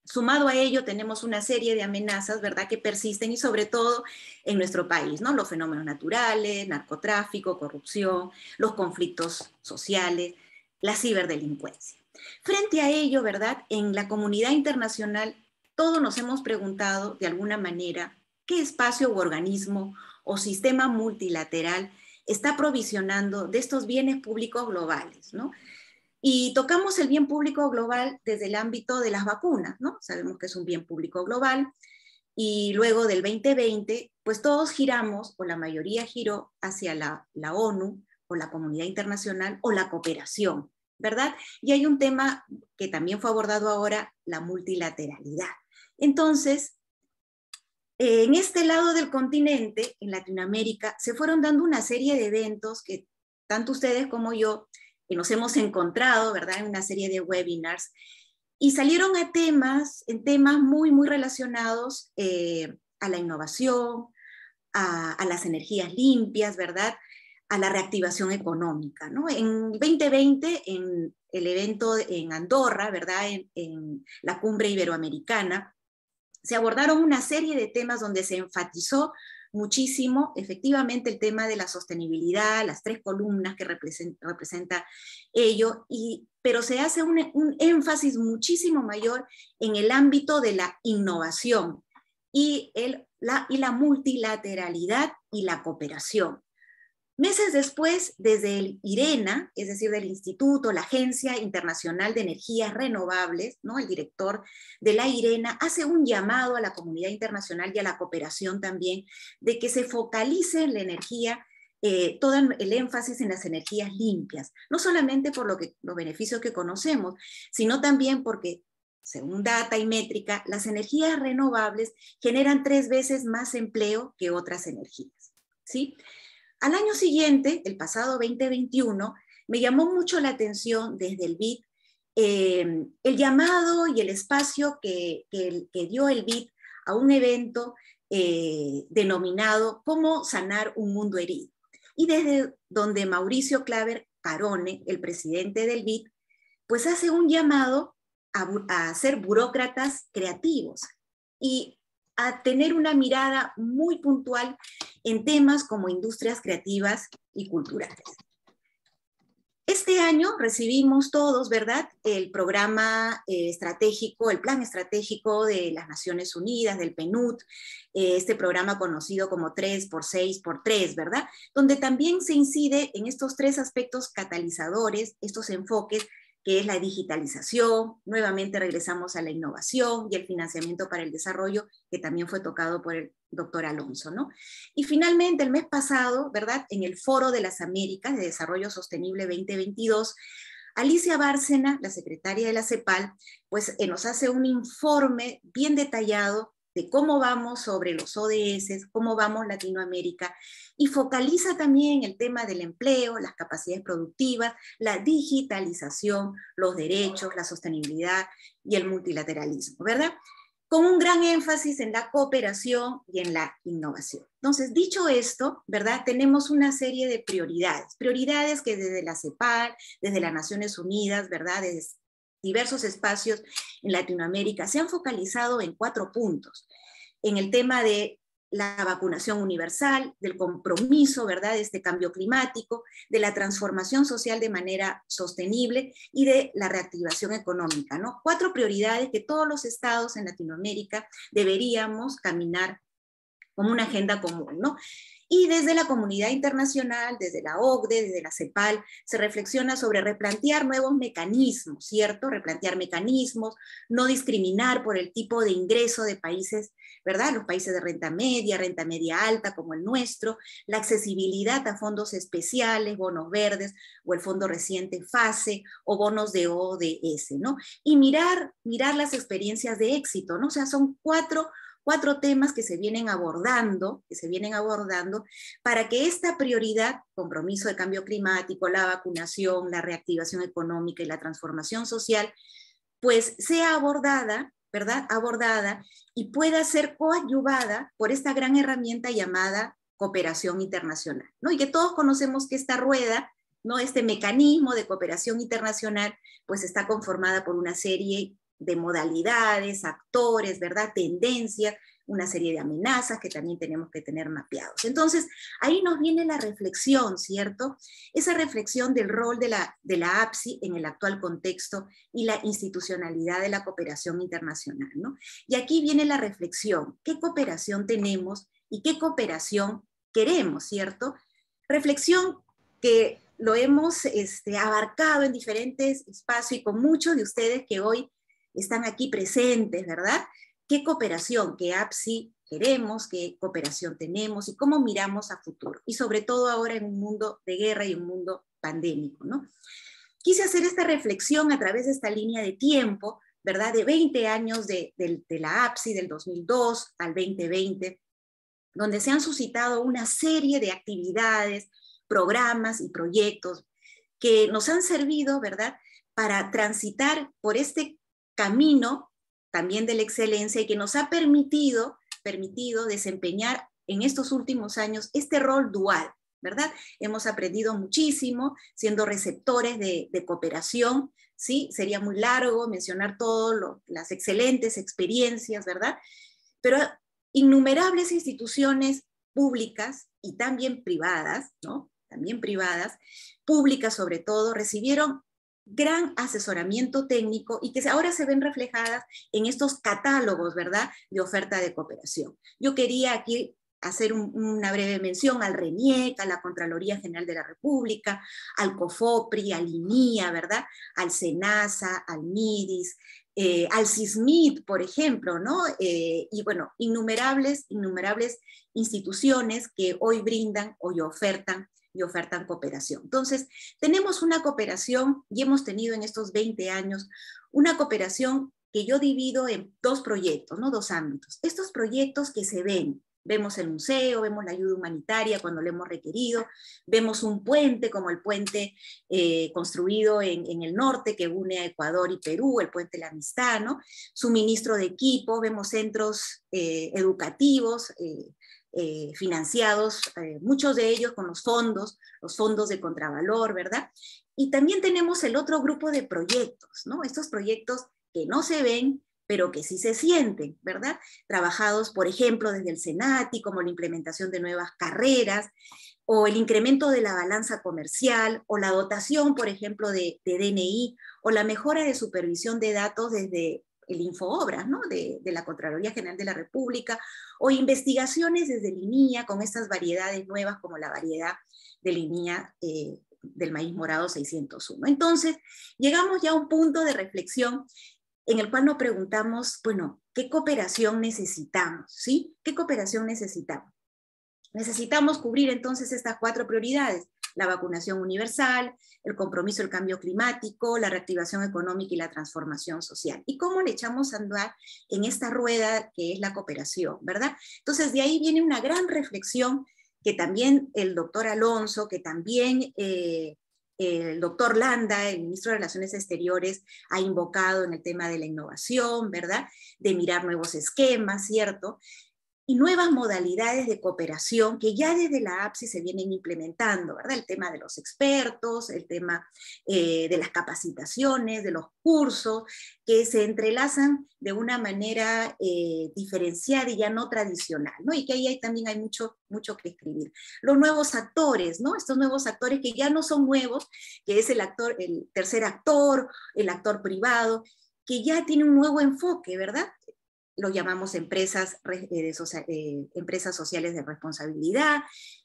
Sumado a ello, tenemos una serie de amenazas, ¿verdad?, que persisten y sobre todo en nuestro país, ¿no? Los fenómenos naturales, narcotráfico, corrupción, los conflictos sociales, la ciberdelincuencia. Frente a ello, ¿verdad?, en la comunidad internacional, todos nos hemos preguntado de alguna manera qué espacio u organismo o sistema multilateral está provisionando de estos bienes públicos globales, ¿no? Y tocamos el bien público global desde el ámbito de las vacunas, ¿no? Sabemos que es un bien público global, y luego del 2020, pues todos giramos, o la mayoría giró hacia la ONU, o la comunidad internacional, o la cooperación, ¿verdad? Y hay un tema que también fue abordado ahora, la multilateralidad. Entonces, en este lado del continente, en Latinoamérica, se fueron dando una serie de eventos que tanto ustedes como yo nos hemos encontrado, ¿verdad?, en una serie de webinars, y salieron en temas muy, muy relacionados a la innovación, a las energías limpias, ¿verdad?, a la reactivación económica, ¿no? En 2020, en el evento en Andorra, ¿verdad?, en la cumbre iberoamericana, se abordaron una serie de temas donde se enfatizó muchísimo, efectivamente, el tema de la sostenibilidad, las 3 columnas que representa ello, pero se hace un énfasis muchísimo mayor en el ámbito de la innovación y la multilateralidad y la cooperación. Meses después, desde el IRENA, es decir, del Instituto, la Agencia Internacional de Energías Renovables, ¿no?, el director de la IRENA hace un llamado a la comunidad internacional y a la cooperación también, de que se focalice en la energía, todo el énfasis en las energías limpias, no solamente por los beneficios que conocemos, sino también porque, según data y métrica, las energías renovables generan 3 veces más empleo que otras energías, ¿sí? Al año siguiente, el pasado 2021, me llamó mucho la atención desde el BID el llamado y el espacio que dio el BID a un evento denominado ¿Cómo sanar un mundo herido? Y desde donde Mauricio Claver Carone, el presidente del BID, pues hace un llamado a ser burócratas creativos y a tener una mirada muy puntual en temas como industrias creativas y culturales. Este este año recibimos todos, ¿verdad?, el programa estratégico, el plan estratégico de las Naciones Unidas, del PNUD, este programa conocido como 3x6x3, ¿verdad?, donde también se incide en estos tres aspectos catalizadores, estos enfoques, que es la digitalización, nuevamente regresamos a la innovación y el financiamiento para el desarrollo, que también fue tocado por el doctor Alonso, ¿no? Y finalmente, el mes pasado, ¿verdad?, en el Foro de las Américas de Desarrollo Sostenible 2022, Alicia Bárcena, la secretaria de la CEPAL, pues nos hace un informe bien detallado de cómo vamos sobre los ODS, cómo vamos Latinoamérica, y focaliza también el tema del empleo, las capacidades productivas, la digitalización, los derechos, la sostenibilidad y el multilateralismo, ¿verdad?, con un gran énfasis en la cooperación y en la innovación. Entonces, dicho esto, ¿verdad?, tenemos una serie de prioridades que desde la CEPAL, desde las Naciones Unidas, ¿verdad?, desde diversos espacios en Latinoamérica, se han focalizado en 4 puntos. En el tema de la vacunación universal, del compromiso, ¿verdad?, de este cambio climático, de la transformación social de manera sostenible y de la reactivación económica, ¿no? 4 prioridades que todos los estados en Latinoamérica deberíamos caminar como una agenda común, ¿no? Y desde la comunidad internacional, desde la OCDE, desde la CEPAL, se reflexiona sobre replantear nuevos mecanismos, ¿cierto? Replantear mecanismos, no discriminar por el tipo de ingreso de países, ¿verdad?, los países de renta media alta como el nuestro, la accesibilidad a fondos especiales, bonos verdes, o el fondo reciente FASE, o bonos de ODS, ¿no? Y mirar las experiencias de éxito, ¿no? O sea, son cuatro temas que se vienen abordando para que esta prioridad, compromiso de cambio climático, la vacunación, la reactivación económica y la transformación social, pues sea abordada, ¿verdad?, y pueda ser coadyuvada por esta gran herramienta llamada cooperación internacional, ¿no? Y que todos conocemos que esta rueda, ¿no?, este mecanismo de cooperación internacional, pues está conformada por una serie de modalidades, actores, ¿verdad?, tendencias, una serie de amenazas que también tenemos que tener mapeados. Entonces, ahí nos viene la reflexión, ¿cierto? Esa reflexión del rol de la APSI en el actual contexto y la institucionalidad de la cooperación internacional, ¿no? Y aquí viene la reflexión, ¿qué cooperación tenemos y qué cooperación queremos, ¿cierto? Reflexión que lo hemos abarcado en diferentes espacios y con muchos de ustedes que hoy están aquí presentes, ¿verdad? ¿Qué cooperación, qué APSI queremos, qué cooperación tenemos y cómo miramos a futuro? Y sobre todo ahora en un mundo de guerra y un mundo pandémico, ¿no? Quise hacer esta reflexión a través de esta línea de tiempo, ¿verdad?, de 20 años de la APSI, del 2002 al 2020, donde se han suscitado una serie de actividades, programas y proyectos que nos han servido, ¿verdad?, para transitar por este camino también de la excelencia y que nos ha permitido desempeñar en estos últimos años este rol dual, ¿verdad? Hemos aprendido muchísimo siendo receptores de cooperación, ¿sí? Sería muy largo mencionar todas las excelentes experiencias, ¿verdad? Pero innumerables instituciones públicas y también privadas, ¿no? También privadas, públicas sobre todo, recibieron gran asesoramiento técnico y que ahora se ven reflejadas en estos catálogos, ¿verdad?, de oferta de cooperación. Yo quería aquí hacer una breve mención al RENIEC, a la Contraloría General de la República, al COFOPRI, al INIA, ¿verdad?, al SENASA, al MIDIS, al CISMID, por ejemplo, ¿no? Y bueno, innumerables instituciones que hoy brindan, hoy ofertan cooperación. Entonces, tenemos una cooperación y hemos tenido en estos 20 años una cooperación que yo divido en 2 proyectos, ¿no?, 2 ámbitos. Estos proyectos que se ven, vemos el museo, vemos la ayuda humanitaria cuando lo hemos requerido, vemos un puente como el puente construido en el norte que une a Ecuador y Perú, el puente de la Amistad, ¿no? Suministro de equipo, vemos centros educativos, financiados, muchos de ellos con los fondos de contravalor, ¿verdad? Y también tenemos el otro grupo de proyectos, ¿no? Estos proyectos que no se ven, pero que sí se sienten, ¿verdad? Trabajados, por ejemplo, desde el SENATI, como la implementación de nuevas carreras, o el incremento de la balanza comercial, o la dotación, por ejemplo, de DNI, o la mejora de supervisión de datos desde el Infoobras, ¿no? de la Contraloría General de la República, o investigaciones desde el INIA con estas variedades nuevas como la variedad del INIA del maíz morado 601. Entonces, llegamos ya a un punto de reflexión en el cual nos preguntamos, bueno, ¿qué cooperación necesitamos? ¿Sí? ¿Qué cooperación necesitamos? Necesitamos cubrir entonces estas 4 prioridades: la vacunación universal, el compromiso del cambio climático, la reactivación económica y la transformación social. ¿Y cómo le echamos a andar en esta rueda que es la cooperación, verdad? Entonces, de ahí viene una gran reflexión que también el doctor Alonso, que también el doctor Landa, el ministro de Relaciones Exteriores, ha invocado en el tema de la innovación, ¿verdad? De mirar nuevos esquemas, ¿cierto? Y nuevas modalidades de cooperación que ya desde la APSI se vienen implementando, ¿verdad? El tema de los expertos, el tema de las capacitaciones, de los cursos, que se entrelazan de una manera diferenciada y ya no tradicional, ¿no? Y que ahí también hay mucho que escribir. Los nuevos actores, ¿no? Estos nuevos actores que ya no son nuevos, que es el tercer actor, el actor privado, que ya tiene un nuevo enfoque, ¿verdad? Lo llamamos empresas sociales de responsabilidad,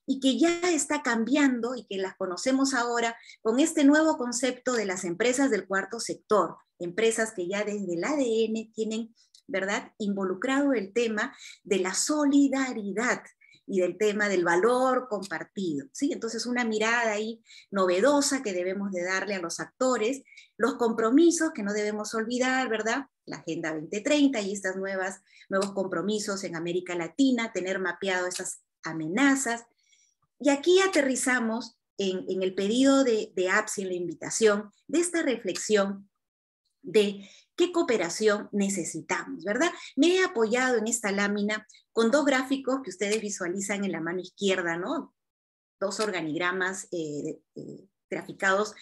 y que ya está cambiando y que las conocemos ahora con este nuevo concepto de las empresas del cuarto sector, empresas que ya desde el ADN tienen, ¿verdad?, involucrado el tema de la solidaridad y del tema del valor compartido, ¿sí? Entonces, una mirada ahí novedosa que debemos de darle a los actores, los compromisos que no debemos olvidar, ¿verdad? La Agenda 2030 y estos nuevos compromisos en América Latina, tener mapeado esas amenazas. Y aquí aterrizamos en el pedido de APSI, en la invitación, de esta reflexión de qué cooperación necesitamos, ¿verdad? Me he apoyado en esta lámina con 2 gráficos que ustedes visualizan en la mano izquierda, ¿no? 2 organigramas graficados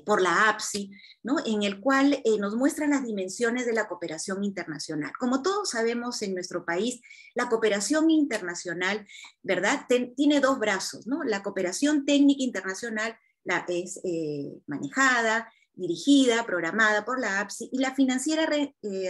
por la APSI, ¿no? En el cual nos muestran las dimensiones de la cooperación internacional. Como todos sabemos en nuestro país, la cooperación internacional, ¿verdad?, tiene 2 brazos, ¿no? La cooperación técnica internacional es manejada, dirigida, programada por la APSI, y la financiera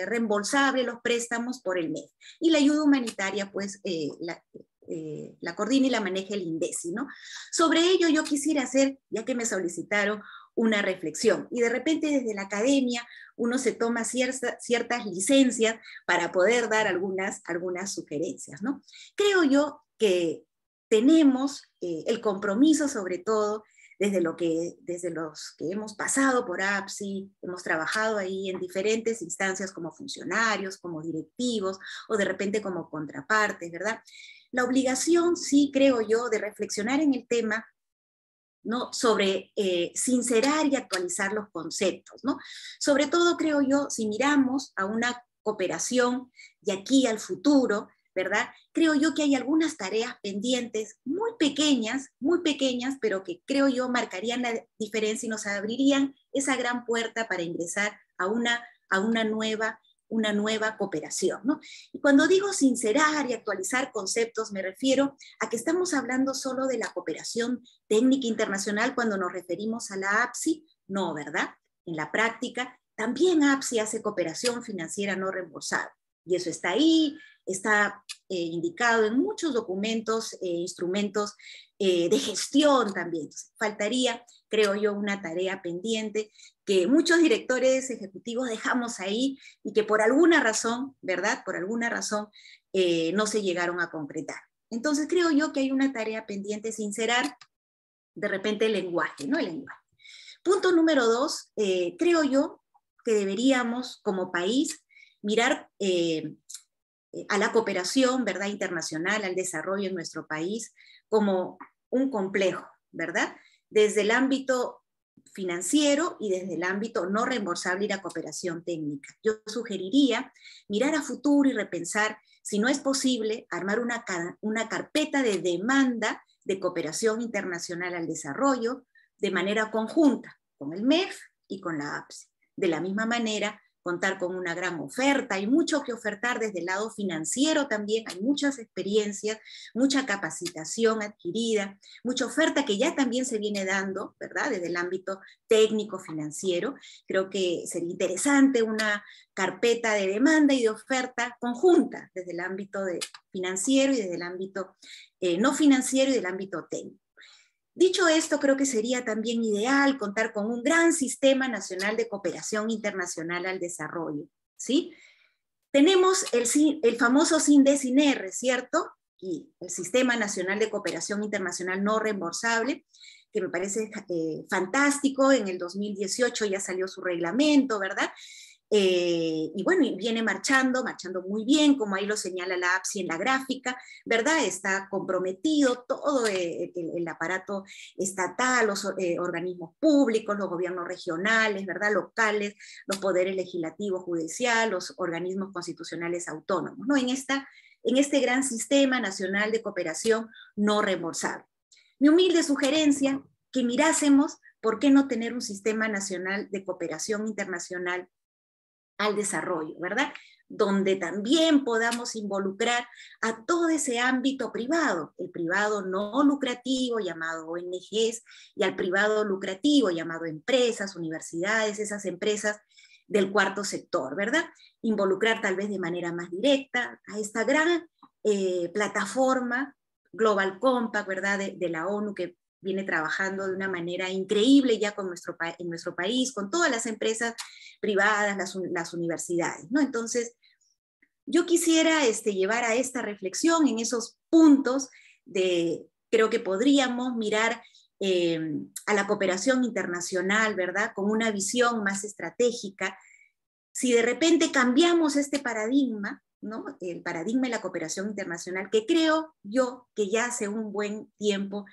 reembolsable, los préstamos por el MEF. Y la ayuda humanitaria, pues, la coordina y la maneja el INDECI, ¿no? Sobre ello yo quisiera hacer, ya que me solicitaron, una reflexión. Y de repente desde la academia uno se toma ciertas licencias para poder dar algunas sugerencias, ¿no? Creo yo que tenemos el compromiso, sobre todo, desde los que hemos pasado por APSI, hemos trabajado ahí en diferentes instancias como funcionarios, como directivos, o de repente como contrapartes, ¿verdad? La obligación, sí, creo yo, de reflexionar en el tema, ¿no?, sobre sincerar y actualizar los conceptos, ¿no? Sobre todo, creo yo, si miramos a una cooperación de aquí al futuro, ¿verdad? Creo yo que hay algunas tareas pendientes muy pequeñas, pero que creo yo marcarían la diferencia y nos abrirían esa gran puerta para ingresar a una nueva cooperación, ¿no? Y cuando digo sincerar y actualizar conceptos, me refiero a que estamos hablando solo de la cooperación técnica internacional cuando nos referimos a la APSI, no, ¿verdad? En la práctica, también APSI hace cooperación financiera no reembolsable, y eso está ahí, está indicado en muchos documentos, instrumentos de gestión también. Entonces, faltaría, creo yo, una tarea pendiente que muchos directores ejecutivos dejamos ahí y que por alguna razón, ¿verdad?, por alguna razón no se llegaron a concretar. Entonces creo yo que hay una tarea pendiente, sincerar de repente el lenguaje, ¿no? El lenguaje. Punto número 2, creo yo que deberíamos como país mirar a la cooperación, ¿verdad?, internacional, al desarrollo en nuestro país como un complejo, ¿verdad? Desde el ámbito financiero y desde el ámbito no reembolsable y la cooperación técnica. Yo sugeriría mirar a futuro y repensar si no es posible armar una carpeta de demanda de cooperación internacional al desarrollo de manera conjunta con el MEF y con la APSI. De la misma manera, contar con una gran oferta, hay mucho que ofertar desde el lado financiero también, hay muchas experiencias, mucha capacitación adquirida, mucha oferta que ya también se viene dando, ¿verdad? Desde el ámbito técnico financiero. Creo que sería interesante una carpeta de demanda y de oferta conjunta desde el ámbito financiero y desde el ámbito no financiero y del ámbito técnico. Dicho esto, creo que sería también ideal contar con un gran sistema nacional de cooperación internacional al desarrollo, ¿sí? Tenemos el famoso SINDE-SINER, ¿cierto? Y el Sistema Nacional de Cooperación Internacional No Reembolsable, que me parece fantástico. En el 2018 ya salió su reglamento, ¿verdad? Y bueno, y viene marchando muy bien, como ahí lo señala la APSI en la gráfica, ¿verdad? Está comprometido todo el aparato estatal, los organismos públicos, los gobiernos regionales, ¿verdad? Locales, los poderes legislativo, judicial, los organismos constitucionales autónomos, ¿no? En este gran sistema nacional de cooperación no reembolsable. Mi humilde sugerencia, que mirásemos por qué no tener un sistema nacional de cooperación internacional al desarrollo, ¿verdad? Donde también podamos involucrar a todo ese ámbito privado, el privado no lucrativo llamado ONGs y al privado lucrativo llamado empresas, universidades, esas empresas del cuarto sector, ¿verdad? Involucrar tal vez de manera más directa a esta gran plataforma Global Compact, ¿verdad? De la ONU, que viene trabajando de una manera increíble ya en nuestro país, con todas las empresas privadas, las universidades, ¿no? Entonces, yo quisiera llevar a esta reflexión en esos puntos creo que podríamos mirar a la cooperación internacional, ¿verdad? Con una visión más estratégica. Si de repente cambiamos este paradigma, ¿no? El paradigma de la cooperación internacional, que creo yo que ya hace un buen tiempo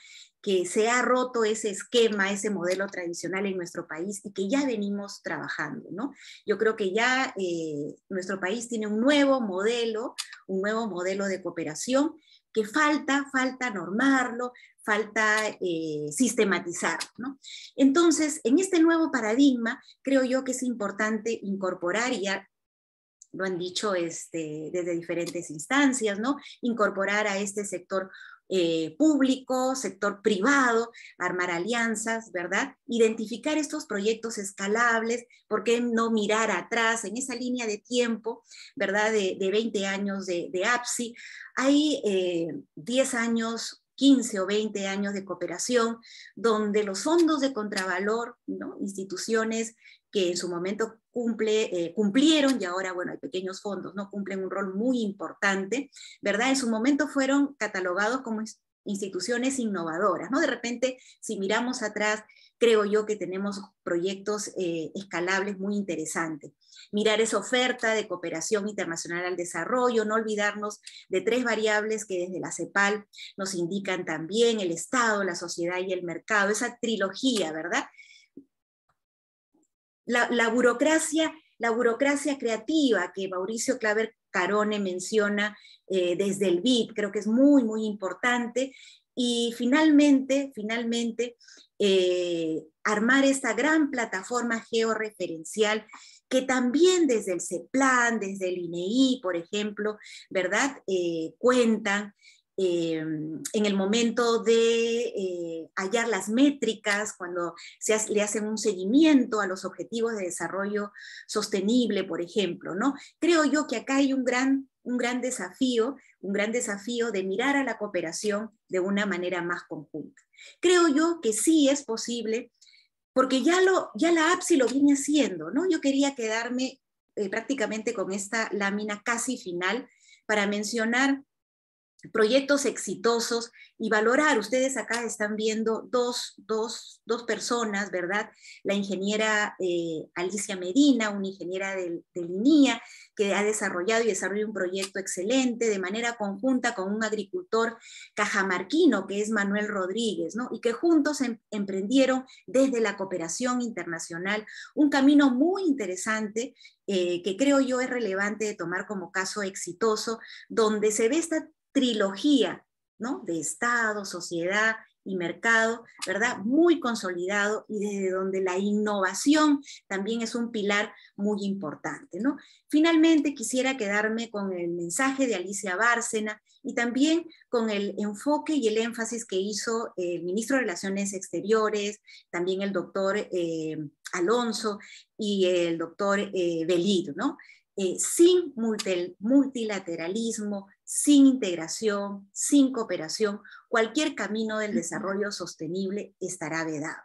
que se ha roto ese esquema, ese modelo tradicional en nuestro país y que ya venimos trabajando, ¿no? Yo creo que ya nuestro país tiene un nuevo modelo de cooperación que falta normarlo, falta sistematizarlo, ¿no? Entonces, en este nuevo paradigma, creo yo que es importante incorporar, y ya lo han dicho desde diferentes instancias, ¿no? Incorporar a este sector público, sector privado, armar alianzas, ¿verdad? Identificar estos proyectos escalables, ¿por qué no mirar atrás en esa línea de tiempo, ¿verdad? De 20 años de APSI, hay 10 años, 15 o 20 años de cooperación, donde los fondos de contravalor, ¿no? Instituciones que en su momento cumplieron, y ahora, bueno, hay pequeños fondos, ¿no? Cumplen un rol muy importante, ¿verdad? En su momento fueron catalogados como instituciones innovadoras, ¿no? De repente, si miramos atrás, creo yo que tenemos proyectos escalables muy interesantes. Mirar esa oferta de cooperación internacional al desarrollo, no olvidarnos de 3 variables que desde la CEPAL nos indican también: el Estado, la sociedad y el mercado, esa trilogía, ¿verdad? La burocracia creativa que Mauricio Claver Carone menciona desde el BID, creo que es muy, muy importante. Y finalmente, armar esta gran plataforma georreferencial que también desde el CEPLAN, desde el INEI, por ejemplo, ¿verdad? Cuentan en el momento de hallar las métricas, cuando le hacen un seguimiento a los objetivos de desarrollo sostenible, por ejemplo, ¿no? Creo yo que acá hay un gran desafío de mirar a la cooperación de una manera más conjunta. Creo yo que sí es posible, porque ya la APSI lo viene haciendo, ¿no? Yo quería quedarme prácticamente con esta lámina casi final para mencionar proyectos exitosos y valorar. Ustedes acá están viendo dos personas, ¿verdad? La ingeniera Alicia Medina, una ingeniera del INIA, que ha desarrollado y desarrolla un proyecto excelente de manera conjunta con un agricultor cajamarquino, que es Manuel Rodríguez, ¿no? Y que juntos emprendieron desde la cooperación internacional un camino muy interesante que creo yo es relevante de tomar como caso exitoso, donde se ve esta trilogía, ¿no? De Estado, sociedad y mercado, ¿verdad? Muy consolidado y desde donde la innovación también es un pilar muy importante, ¿no? Finalmente, quisiera quedarme con el mensaje de Alicia Bárcena y también con el enfoque y el énfasis que hizo el ministro de Relaciones Exteriores, también el doctor Alonso y el doctor Velid, ¿no? Sin multilateralismo, sin integración, sin cooperación, cualquier camino del desarrollo sostenible estará vedado.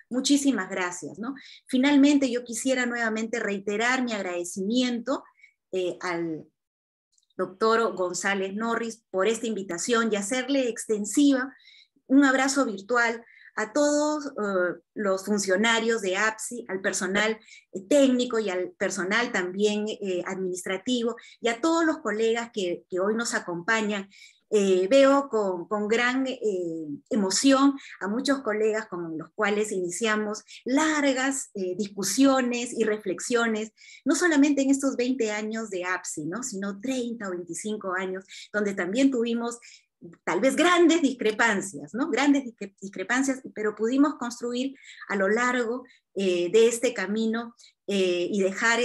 Muchísimas gracias, ¿no? Finalmente, yo quisiera nuevamente reiterar mi agradecimiento al doctor González Norris por esta invitación y hacerle extensiva un abrazo virtual a todos los funcionarios de APSI, al personal técnico y al personal también administrativo, y a todos los colegas que hoy nos acompañan. Veo con gran emoción a muchos colegas con los cuales iniciamos largas discusiones y reflexiones, no solamente en estos 20 años de APSI, ¿no? Sino 30 o 25 años, donde también tuvimos tal vez grandes discrepancias, ¿no? Grandes discrepancias, pero pudimos construir a lo largo de este camino y dejar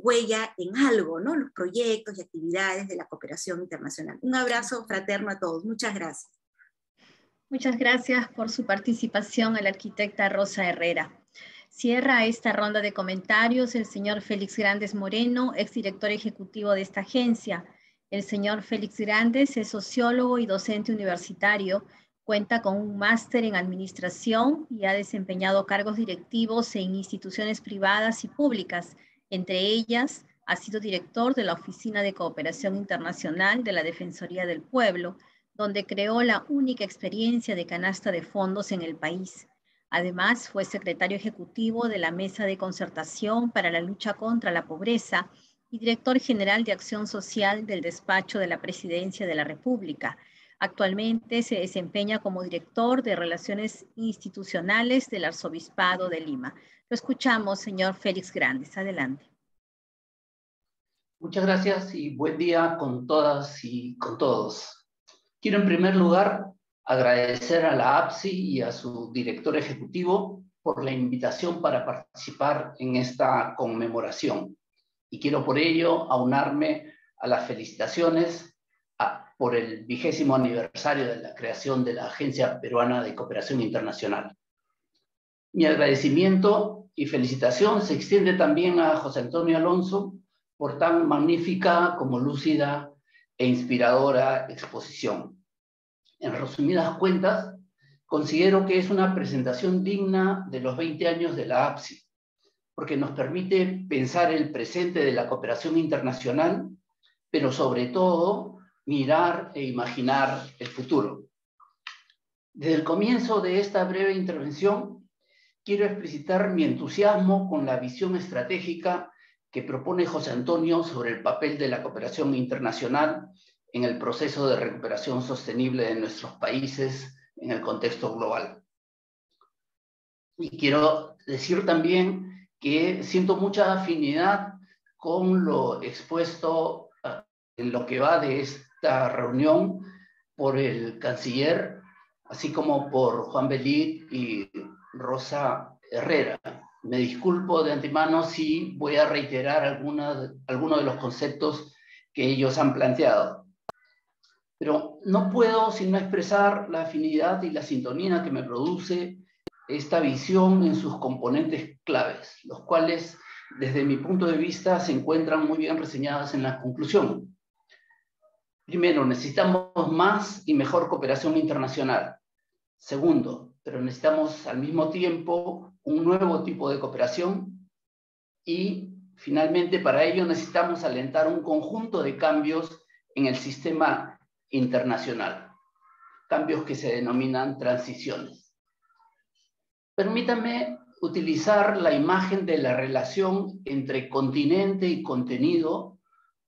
huella en algo, ¿no? Los proyectos y actividades de la cooperación internacional. Un abrazo fraterno a todos. Muchas gracias. Muchas gracias por su participación a la arquitecta Rosa Herrera. Cierra esta ronda de comentarios el señor Félix Grandes Moreno, exdirector ejecutivo de esta agencia. El señor Félix Grandes es sociólogo y docente universitario, cuenta con un máster en administración y ha desempeñado cargos directivos en instituciones privadas y públicas. Entre ellas, ha sido director de la Oficina de Cooperación Internacional de la Defensoría del Pueblo, donde creó la única experiencia de canasta de fondos en el país. Además, fue secretario ejecutivo de la Mesa de Concertación para la Lucha contra la Pobreza y director general de Acción Social del Despacho de la Presidencia de la República. Actualmente se desempeña como director de Relaciones Institucionales del Arzobispado de Lima. Lo escuchamos, señor Félix Grandes. Adelante. Muchas gracias y buen día con todas y con todos. Quiero en primer lugar agradecer a la APSI y a su director ejecutivo por la invitación para participar en esta conmemoración. Y quiero por ello aunarme a las felicitaciones por el 20º aniversario de la creación de la Agencia Peruana de Cooperación Internacional. Mi agradecimiento y felicitación se extiende también a José Antonio Alonso por tan magnífica como lúcida e inspiradora exposición. En resumidas cuentas, considero que es una presentación digna de los 20 años de la APSI, porque nos permite pensar el presente de la cooperación internacional, pero sobre todo mirar e imaginar el futuro. Desde el comienzo de esta breve intervención, quiero explicitar mi entusiasmo con la visión estratégica que propone José Antonio sobre el papel de la cooperación internacional en el proceso de recuperación sostenible de nuestros países en el contexto global. Y quiero decir también que siento mucha afinidad con lo expuesto en lo que va de esta reunión por el canciller, así como por Juan Velid y Rosa Herrera. Me disculpo de antemano si voy a reiterar algunos de los conceptos que ellos han planteado. Pero no puedo sino expresar la afinidad y la sintonía que me produce esta visión en sus componentes claves, los cuales, desde mi punto de vista, se encuentran muy bien reseñadas en la conclusión. Primero, necesitamos más y mejor cooperación internacional. Segundo, pero necesitamos al mismo tiempo un nuevo tipo de cooperación. Y, finalmente, para ello necesitamos alentar un conjunto de cambios en el sistema internacional, cambios que se denominan transiciones. Permítanme utilizar la imagen de la relación entre continente y contenido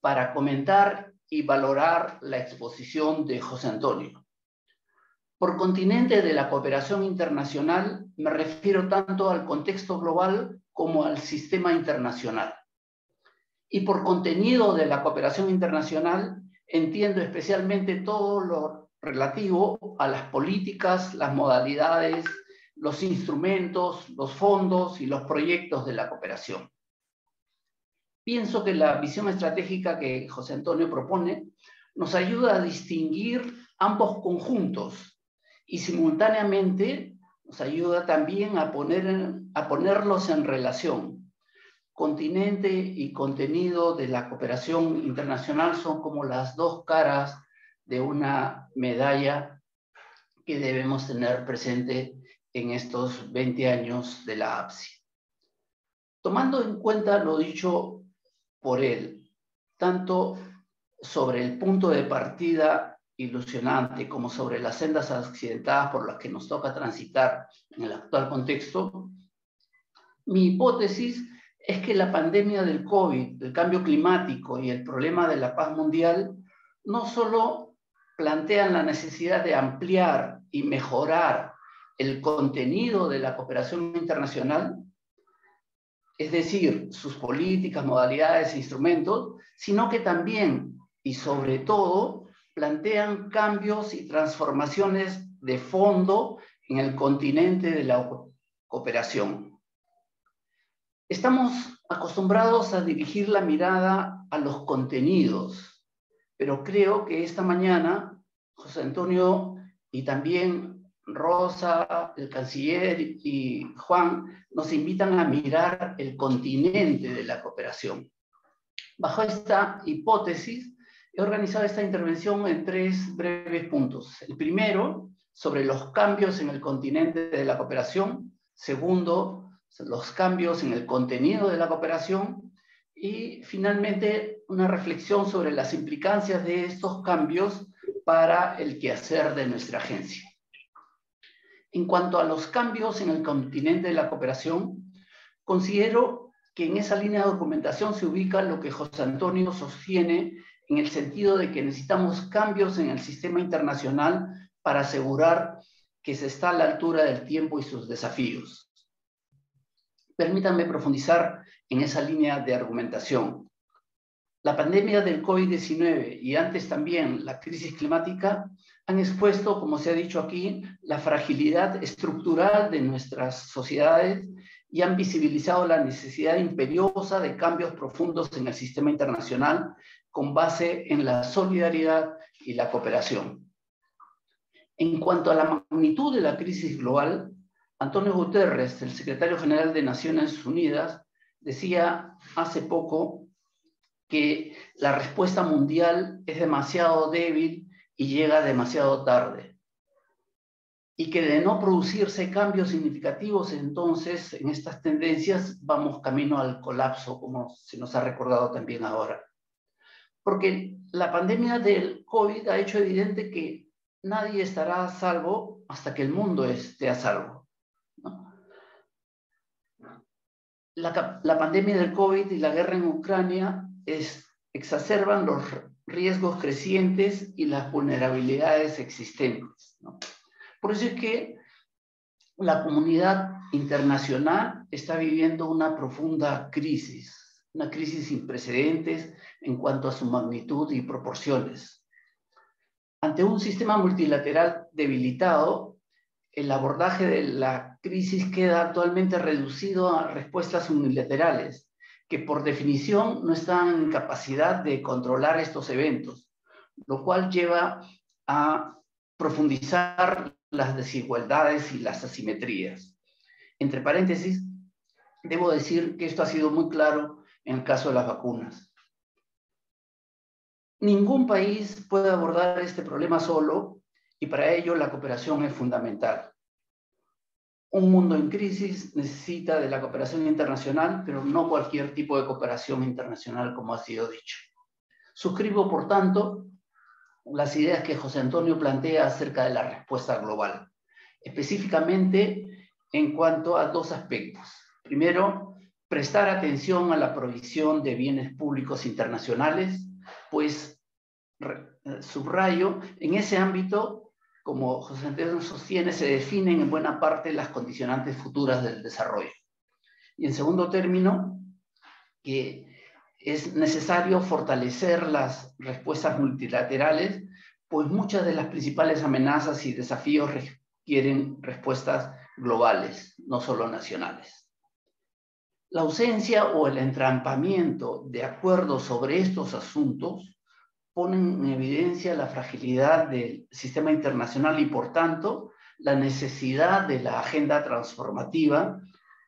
para comentar y valorar la exposición de José Antonio. Por continente de la cooperación internacional me refiero tanto al contexto global como al sistema internacional. Y por contenido de la cooperación internacional entiendo especialmente todo lo relativo a las políticas, las modalidades, los instrumentos, los fondos y los proyectos de la cooperación. Pienso que la visión estratégica que José Antonio propone nos ayuda a distinguir ambos conjuntos y simultáneamente nos ayuda también a ponerlos en relación. Continente y contenido de la cooperación internacional son como las dos caras de una medalla que debemos tener presente en estos 20 años de la APSI. Tomando en cuenta lo dicho por él, tanto sobre el punto de partida ilusionante como sobre las sendas accidentadas por las que nos toca transitar en el actual contexto, mi hipótesis es que la pandemia del COVID, el cambio climático y el problema de la paz mundial no solo plantean la necesidad de ampliar y mejorar el contenido de la cooperación internacional, es decir, sus políticas, modalidades e instrumentos, sino que también y sobre todo plantean cambios y transformaciones de fondo en el continente de la cooperación. Estamos acostumbrados a dirigir la mirada a los contenidos, pero creo que esta mañana José Antonio y también Rosa, el canciller y Juan nos invitan a mirar el continente de la cooperación. Bajo esta hipótesis, he organizado esta intervención en 3 breves puntos. El primero, sobre los cambios en el continente de la cooperación. Segundo, los cambios en el contenido de la cooperación. Y finalmente, una reflexión sobre las implicancias de estos cambios para el quehacer de nuestra agencia. En cuanto a los cambios en el continente de la cooperación, considero que en esa línea de documentación se ubica lo que José Antonio sostiene en el sentido de que necesitamos cambios en el sistema internacional para asegurar que se está a la altura del tiempo y sus desafíos. Permítanme profundizar en esa línea de argumentación. La pandemia del COVID-19 y antes también la crisis climática han expuesto, como se ha dicho aquí, la fragilidad estructural de nuestras sociedades y han visibilizado la necesidad imperiosa de cambios profundos en el sistema internacional con base en la solidaridad y la cooperación. En cuanto a la magnitud de la crisis global, Antonio Guterres, el secretario general de Naciones Unidas, decía hace poco que la respuesta mundial es demasiado débil y llega demasiado tarde. Y que de no producirse cambios significativos entonces en estas tendencias vamos camino al colapso, como se nos ha recordado también ahora. Porque la pandemia del COVID ha hecho evidente que nadie estará a salvo hasta que el mundo esté a salvo, ¿no? La pandemia del COVID y la guerra en Ucrania exacerban los riesgos crecientes y las vulnerabilidades existentes, ¿no? Por eso es que la comunidad internacional está viviendo una profunda crisis, una crisis sin precedentes en cuanto a su magnitud y proporciones. Ante un sistema multilateral debilitado, el abordaje de la crisis queda actualmente reducido a respuestas unilaterales, que por definición no están en capacidad de controlar estos eventos, lo cual lleva a profundizar las desigualdades y las asimetrías. Entre paréntesis, debo decir que esto ha sido muy claro en el caso de las vacunas. Ningún país puede abordar este problema solo y para ello la cooperación es fundamental. Un mundo en crisis necesita de la cooperación internacional, pero no cualquier tipo de cooperación internacional, como ha sido dicho. Suscribo, por tanto, las ideas que José Antonio plantea acerca de la respuesta global, específicamente en cuanto a 2 aspectos. Primero, prestar atención a la provisión de bienes públicos internacionales, pues, subrayo, en ese ámbito, como José Antonio sostiene, se definen en buena parte las condicionantes futuras del desarrollo. Y en segundo término, que es necesario fortalecer las respuestas multilaterales pues muchas de las principales amenazas y desafíos requieren respuestas globales, no solo nacionales. La ausencia o el entrampamiento de acuerdos sobre estos asuntos ponen en evidencia la fragilidad del sistema internacional y, por tanto, la necesidad de la agenda transformativa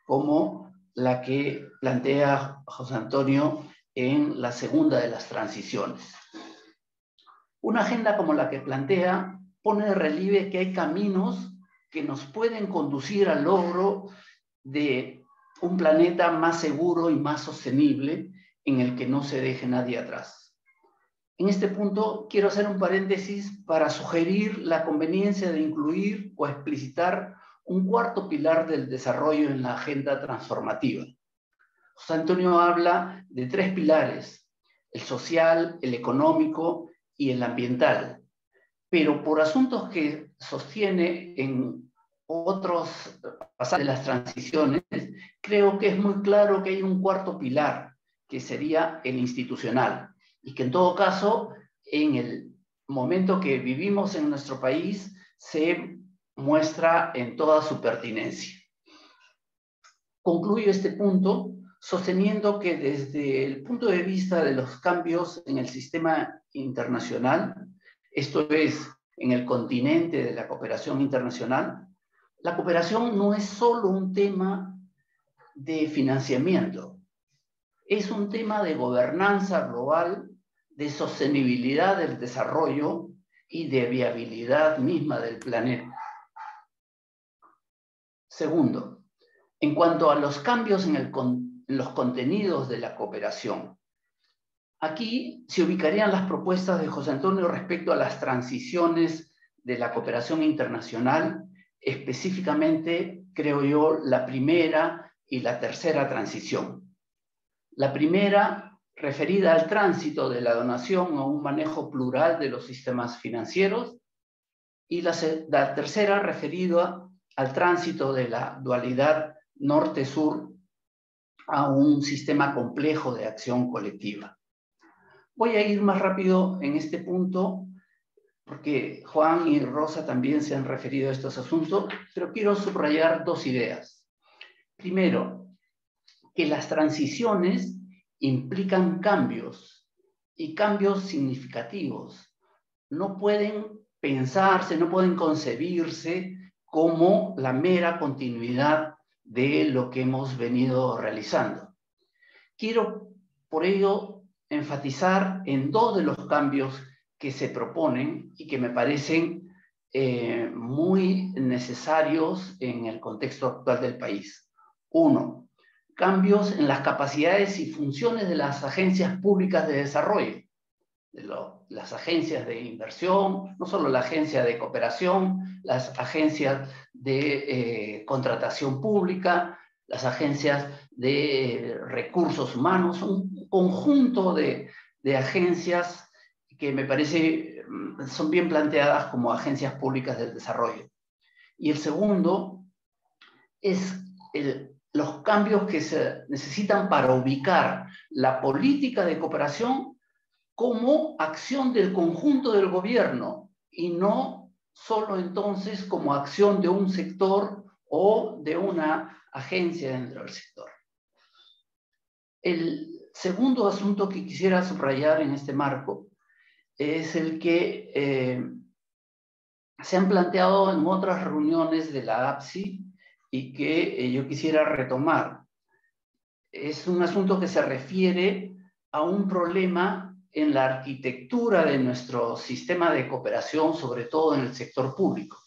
como la que plantea José Antonio en la segunda de las transiciones. Una agenda como la que plantea pone de relieve que hay caminos que nos pueden conducir al logro de un planeta más seguro y más sostenible en el que no se deje nadie atrás. En este punto quiero hacer un paréntesis para sugerir la conveniencia de incluir o explicitar un cuarto pilar del desarrollo en la agenda transformativa. José Antonio habla de 3 pilares: el social, el económico y el ambiental, pero por asuntos que sostiene en otros pasajes de las transiciones, creo que es muy claro que hay un cuarto pilar, que sería el institucional, y que en todo caso, en el momento que vivimos en nuestro país, se muestra en toda su pertinencia. Concluyo este punto sosteniendo que desde el punto de vista de los cambios en el sistema internacional, esto es, en el continente de la cooperación internacional, la cooperación no es solo un tema de financiamiento, es un tema de gobernanza global, de sostenibilidad del desarrollo y de viabilidad misma del planeta. Segundo, en cuanto a los cambios en los contenidos de la cooperación, aquí se ubicarían las propuestas de José Antonio respecto a las transiciones de la cooperación internacional, específicamente, creo yo, la primera y la tercera transición. La primera, referida al tránsito de la donación a un manejo plural de los sistemas financieros, y la tercera, referida al tránsito de la dualidad norte-sur a un sistema complejo de acción colectiva. Voy a ir más rápido en este punto, porque Juan y Rosa también se han referido a estos asuntos, pero quiero subrayar 2 ideas. Primero, que las transiciones implican cambios, y cambios significativos. No pueden pensarse, no pueden concebirse como la mera continuidad de lo que hemos venido realizando. Quiero, por ello, enfatizar en 2 de los cambios que se proponen y que me parecen muy necesarios en el contexto actual del país. 1, cambios en las capacidades y funciones de las agencias públicas de desarrollo, las agencias de inversión, no solo la agencia de cooperación, las agencias de contratación pública, las agencias de recursos humanos, un conjunto de agencias que me parece son bien planteadas como agencias públicas del desarrollo. Y el segundo es los cambios que se necesitan para ubicar la política de cooperación como acción del conjunto del gobierno y no solo entonces como acción de un sector o de una agencia dentro del sector. El segundo asunto que quisiera subrayar en este marco es el que se han planteado en otras reuniones de la APSI y que yo quisiera retomar. Es un asunto que se refiere a un problema en la arquitectura de nuestro sistema de cooperación, sobre todo en el sector público.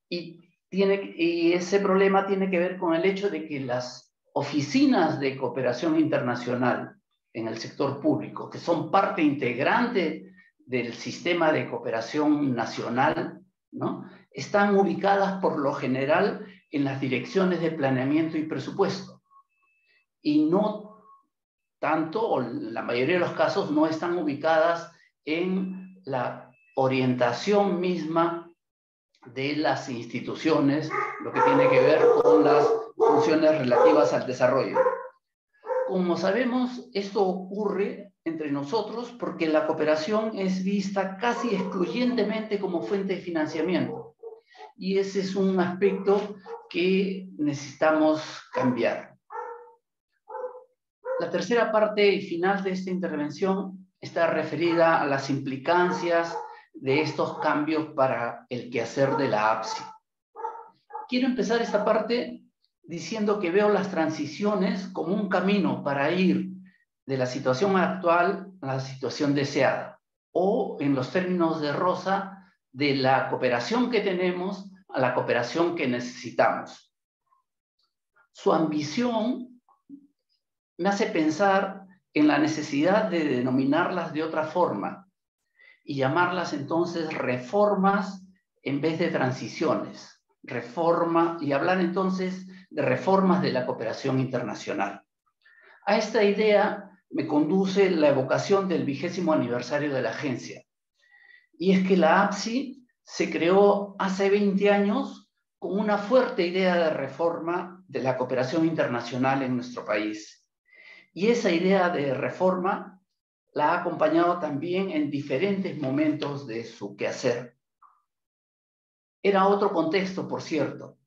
Y ese problema tiene que ver con el hecho de que las oficinas de cooperación internacional en el sector público, que son parte integrante del sistema de cooperación nacional, ¿no?, están ubicadas por lo general en las direcciones de planeamiento y presupuesto. Y no tanto, o la mayoría de los casos, no están ubicadas en la orientación misma de las instituciones, lo que tiene que ver con las funciones relativas al desarrollo. Como sabemos, esto ocurre entre nosotros porque la cooperación es vista casi excluyentemente como fuente de financiamiento. Y ese es un aspecto que necesitamos cambiar. La tercera parte y final de esta intervención está referida a las implicancias de estos cambios para el quehacer de la APSI. Quiero empezar esta parte diciendo que veo las transiciones como un camino para ir de la situación actual a la situación deseada, o en los términos de Rosa, de la cooperación que tenemos a la cooperación que necesitamos. Su ambición me hace pensar en la necesidad de denominarlas de otra forma y llamarlas entonces reformas en vez de transiciones. Reforma, y hablar entonces de reformas de la cooperación internacional. A esta idea me conduce la evocación del 20º aniversario de la agencia. Y es que la APSI se creó hace 20 años con una fuerte idea de reforma de la cooperación internacional en nuestro país. Y esa idea de reforma la ha acompañado también en diferentes momentos de su quehacer. Era otro contexto, por cierto,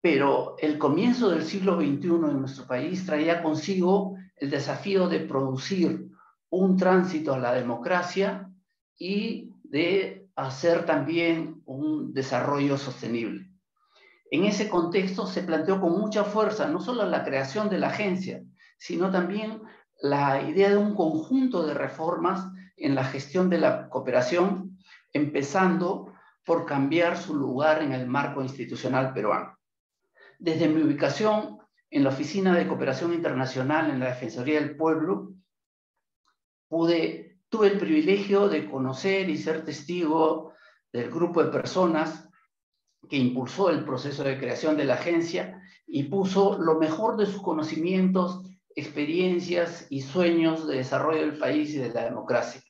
pero el comienzo del siglo XXI en nuestro país traía consigo el desafío de producir un tránsito a la democracia y de hacer también un desarrollo sostenible. En ese contexto se planteó con mucha fuerza no solo la creación de la agencia, sino también la idea de un conjunto de reformas en la gestión de la cooperación, empezando por cambiar su lugar en el marco institucional peruano. Desde mi ubicación en la Oficina de Cooperación Internacional en la Defensoría del Pueblo, tuve el privilegio de conocer y ser testigo del grupo de personas que impulsó el proceso de creación de la agencia y puso lo mejor de sus conocimientos, experiencias y sueños de desarrollo del país y de la democracia.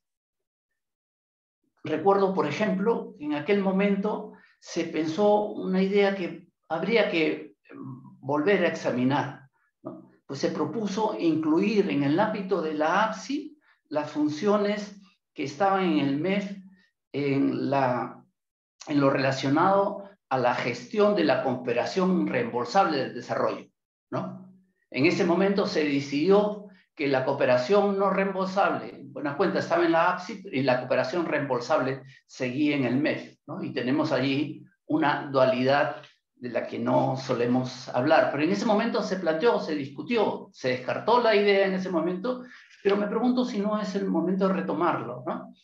Recuerdo, por ejemplo, que en aquel momento se pensó una idea que habría que volver a examinar, ¿no? Pues se propuso incluir en el ámbito de la APSI las funciones que estaban en el MEF en lo relacionado a la gestión de la cooperación reembolsable del desarrollo, ¿no? En ese momento se decidió que la cooperación no reembolsable, en buena cuenta, estaba en la APSI y la cooperación reembolsable seguía en el MEF, ¿no? Y tenemos allí una dualidad de la que no solemos hablar. Pero en ese momento se planteó, se discutió, se descartó la idea en ese momento, pero me pregunto si no es el momento de retomarlo, ¿no?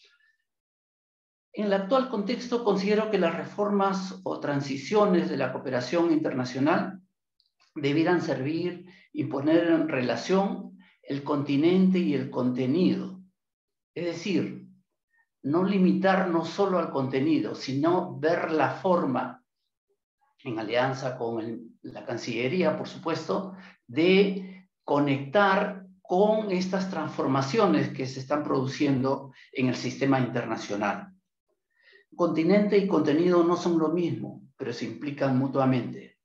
En el actual contexto considero que las reformas o transiciones de la cooperación internacional debieran servir y poner en relación el continente y el contenido. Es decir, no limitarnos solo al contenido, sino ver la forma, en alianza con la Cancillería, por supuesto, de conectar con estas transformaciones que se están produciendo en el sistema internacional. Continente y contenido no son lo mismo, pero se implican mutuamente.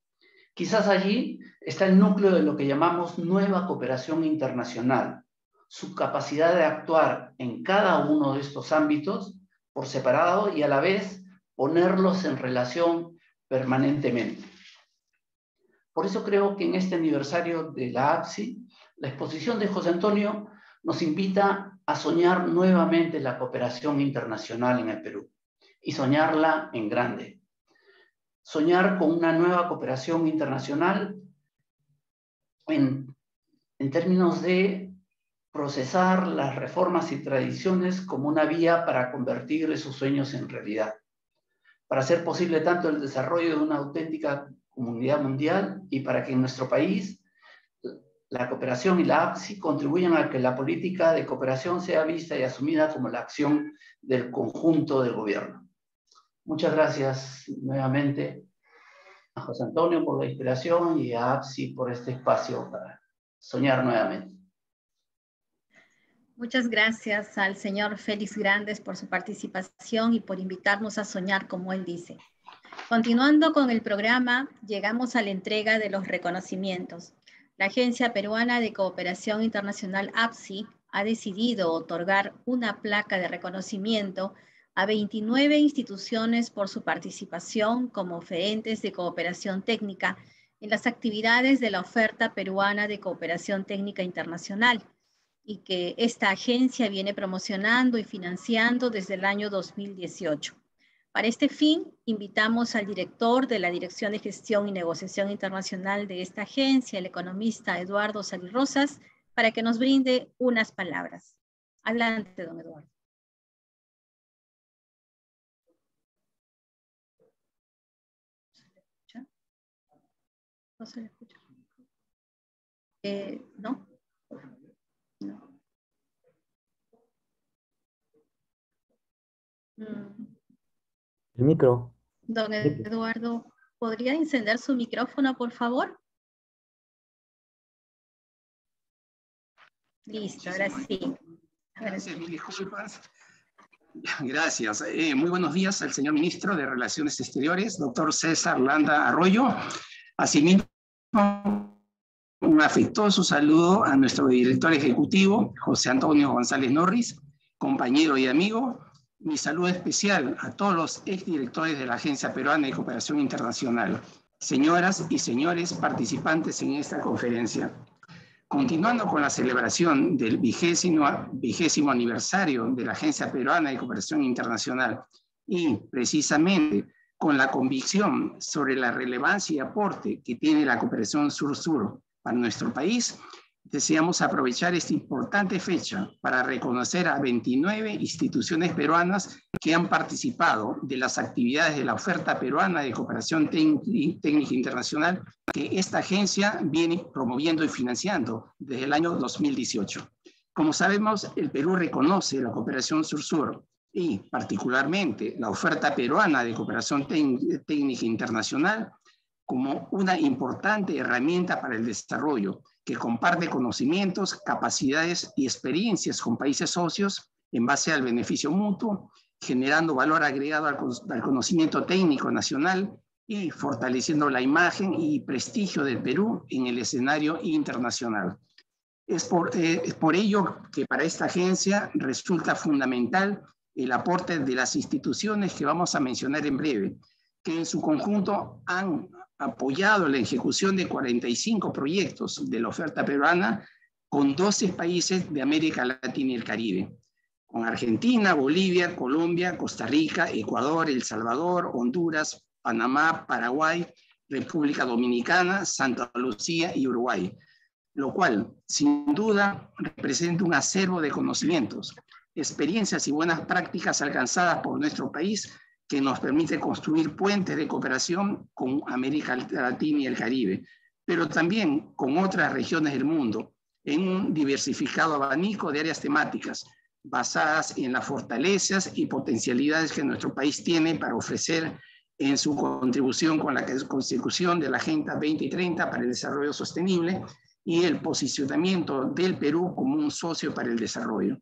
Quizás allí está el núcleo de lo que llamamos nueva cooperación internacional, su capacidad de actuar en cada uno de estos ámbitos por separado y a la vez ponerlos en relación permanentemente. Por eso creo que en este aniversario de la APSI, la exposición de José Antonio nos invita a soñar nuevamente la cooperación internacional en el Perú y soñarla en grande. Soñar con una nueva cooperación internacional en términos de procesar las reformas y tradiciones como una vía para convertir esos sueños en realidad, para hacer posible tanto el desarrollo de una auténtica comunidad mundial y para que en nuestro país la cooperación y la APSI contribuyan a que la política de cooperación sea vista y asumida como la acción del conjunto del gobierno. Muchas gracias nuevamente a José Antonio por la inspiración y a APSI por este espacio para soñar nuevamente. Muchas gracias al señor Félix Grandes por su participación y por invitarnos a soñar como él dice. Continuando con el programa, llegamos a la entrega de los reconocimientos. La Agencia Peruana de Cooperación Internacional APSI ha decidido otorgar una placa de reconocimiento a 29 instituciones por su participación como oferentes de cooperación técnica en las actividades de la oferta peruana de cooperación técnica internacional, y que esta agencia viene promocionando y financiando desde el año 2018. Para este fin, invitamos al director de la Dirección de Gestión y Negociación Internacional de esta agencia, el economista Eduardo Sali Rosas, para que nos brinde unas palabras. Adelante, don Eduardo. ¿No se le escucha? ¿No? No. El micro. Don Eduardo, ¿podría encender su micrófono, por favor? Listo, ahora sí. Gracias, mil disculpas. Gracias. Muy buenos días al señor ministro de Relaciones Exteriores, doctor César Landa Arroyo. Asimismo, un afectuoso saludo a nuestro director ejecutivo, José Antonio González Norris, compañero y amigo. Mi saludo especial a todos los exdirectores de la Agencia Peruana de Cooperación Internacional, señoras y señores participantes en esta conferencia. Continuando con la celebración del vigésimo aniversario de la Agencia Peruana de Cooperación Internacional y precisamente con la convicción sobre la relevancia y aporte que tiene la cooperación sur-sur para nuestro país, deseamos aprovechar esta importante fecha para reconocer a 29 instituciones peruanas que han participado de las actividades de la oferta peruana de cooperación técnica internacional que esta agencia viene promoviendo y financiando desde el año 2018. Como sabemos, el Perú reconoce la cooperación sur-sur y particularmente la oferta peruana de cooperación técnica internacional como una importante herramienta para el desarrollo que comparte conocimientos, capacidades y experiencias con países socios en base al beneficio mutuo, generando valor agregado al conocimiento técnico nacional y fortaleciendo la imagen y prestigio del Perú en el escenario internacional. Es por ello que para esta agencia resulta fundamental el aporte de las instituciones que vamos a mencionar en breve, que en su conjunto han apoyado la ejecución de 45 proyectos de la oferta peruana con 12 países de América Latina y el Caribe, con Argentina, Bolivia, Colombia, Costa Rica, Ecuador, El Salvador, Honduras, Panamá, Paraguay, República Dominicana, Santa Lucía y Uruguay, lo cual sin duda representa un acervo de conocimientos, experiencias y buenas prácticas alcanzadas por nuestro país que nos permite construir puentes de cooperación con América Latina y el Caribe, pero también con otras regiones del mundo, en un diversificado abanico de áreas temáticas, basadas en las fortalezas y potencialidades que nuestro país tiene para ofrecer en su contribución con la consecución de la Agenda 2030 para el Desarrollo Sostenible y el posicionamiento del Perú como un socio para el desarrollo.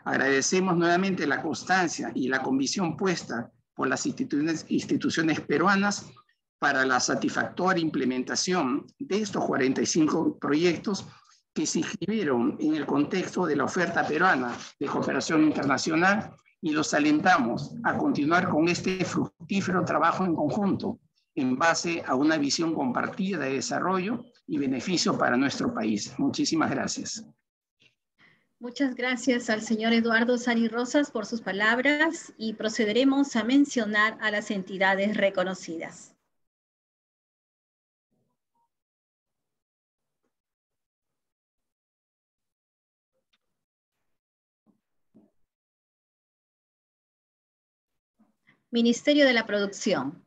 Agradecemos nuevamente la constancia y la convicción puesta por las instituciones peruanas para la satisfactoria implementación de estos 45 proyectos que se inscribieron en el contexto de la oferta peruana de cooperación internacional y los alentamos a continuar con este fructífero trabajo en conjunto en base a una visión compartida de desarrollo y beneficio para nuestro país. Muchísimas gracias. Muchas gracias al señor Eduardo Sali Rosas por sus palabras y procederemos a mencionar a las entidades reconocidas. Ministerio de la Producción,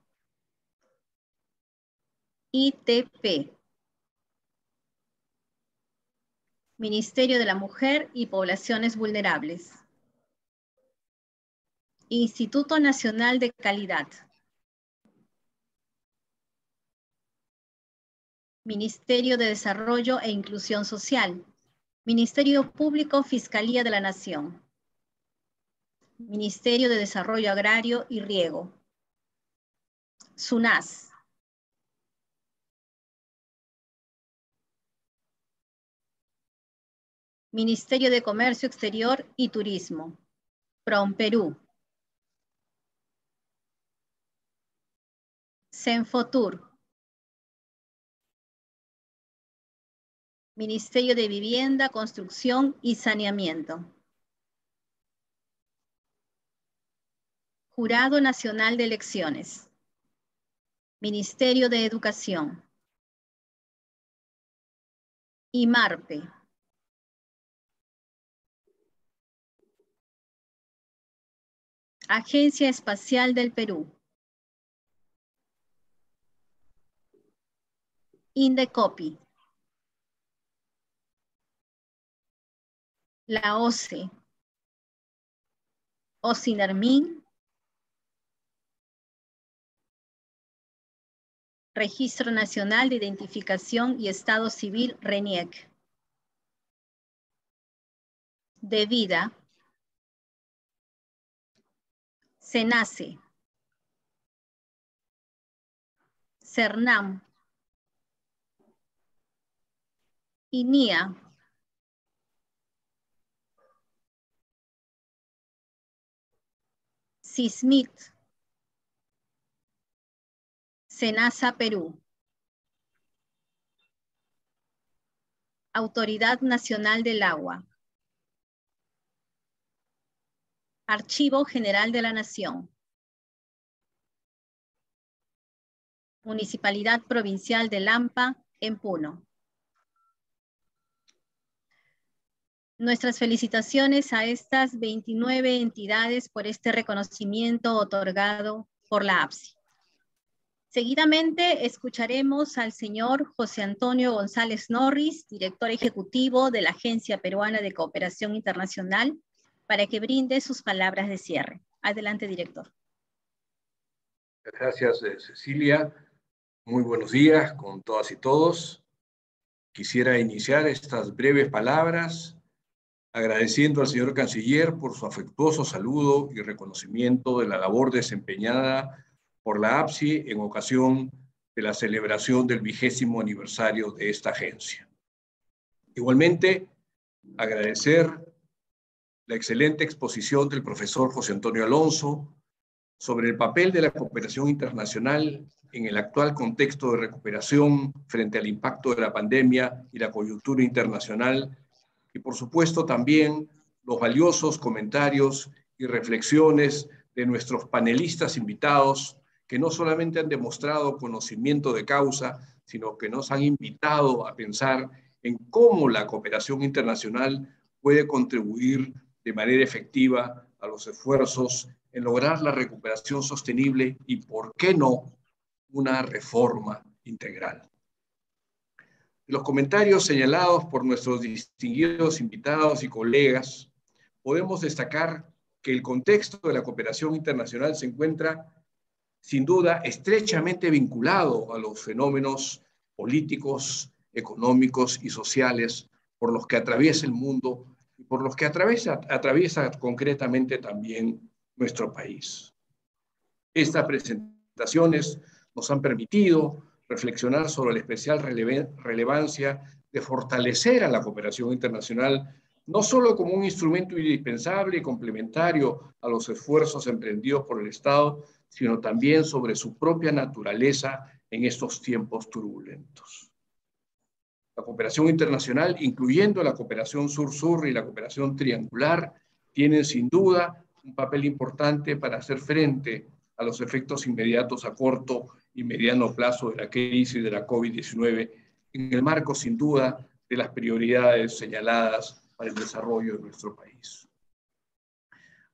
ITP, Ministerio de la Mujer y Poblaciones Vulnerables, Instituto Nacional de Calidad, Ministerio de Desarrollo e Inclusión Social, Ministerio Público Fiscalía de la Nación, Ministerio de Desarrollo Agrario y Riego, SUNAS, Ministerio de Comercio Exterior y Turismo, PROMPERÚ, Senfotur, Ministerio de Vivienda, Construcción y Saneamiento. Jurado Nacional de Elecciones. Ministerio de Educación. IMARPE. Agencia Espacial del Perú. Indecopi. La OCE. OCINERMIN. Registro Nacional de Identificación y Estado Civil, RENIEC. DEVIDA. SENACE. CERNAM. INIA. SISMIT. SENASA Perú. Autoridad Nacional del Agua. Archivo General de la Nación. Municipalidad Provincial de Lampa, en Puno. Nuestras felicitaciones a estas 29 entidades por este reconocimiento otorgado por la APSI. Seguidamente escucharemos al señor José Antonio González Norris, director ejecutivo de la Agencia Peruana de Cooperación Internacional, para que brinde sus palabras de cierre. Adelante, director. Gracias, Cecilia. Muy buenos días con todas y todos. Quisiera iniciar estas breves palabras agradeciendo al señor Canciller por su afectuoso saludo y reconocimiento de la labor desempeñada por la APSI en ocasión de la celebración del 20º aniversario de esta agencia. Igualmente, agradecer la excelente exposición del profesor José Antonio Alonso sobre el papel de la cooperación internacional en el actual contexto de recuperación frente al impacto de la pandemia y la coyuntura internacional, y por supuesto también los valiosos comentarios y reflexiones de nuestros panelistas invitados, que no solamente han demostrado conocimiento de causa, sino que nos han invitado a pensar en cómo la cooperación internacional puede contribuir de manera efectiva a los esfuerzos en lograr la recuperación sostenible y, ¿por qué no?, una reforma integral. De los comentarios señalados por nuestros distinguidos invitados y colegas, podemos destacar que el contexto de la cooperación internacional se encuentra, sin duda, estrechamente vinculado a los fenómenos políticos, económicos y sociales por los que atraviesa el mundo y por los que atraviesa concretamente también nuestro país. Estas presentaciones nos han permitido reflexionar sobre la especial relevancia de fortalecer a la cooperación internacional, no solo como un instrumento indispensable y complementario a los esfuerzos emprendidos por el Estado, sino también sobre su propia naturaleza en estos tiempos turbulentos. La cooperación internacional, incluyendo la cooperación sur-sur y la cooperación triangular, tienen sin duda un papel importante para hacer frente a los efectos inmediatos a corto y mediano plazo de la crisis de la COVID-19, en el marco, sin duda, de las prioridades señaladas para el desarrollo de nuestro país.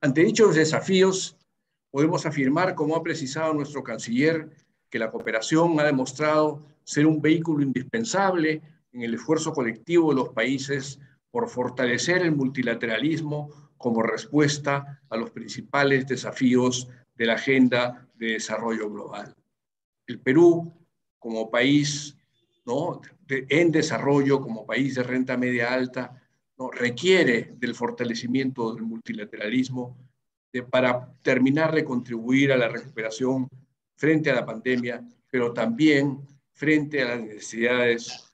Ante dichos desafíos, podemos afirmar, como ha precisado nuestro canciller, que la cooperación ha demostrado ser un vehículo indispensable en el esfuerzo colectivo de los países por fortalecer el multilateralismo como respuesta a los principales desafíos de la agenda de desarrollo global. El Perú, como país en desarrollo, como país de renta media alta, requiere del fortalecimiento del multilateralismo para terminar de contribuir a la recuperación frente a la pandemia, pero también frente a las necesidades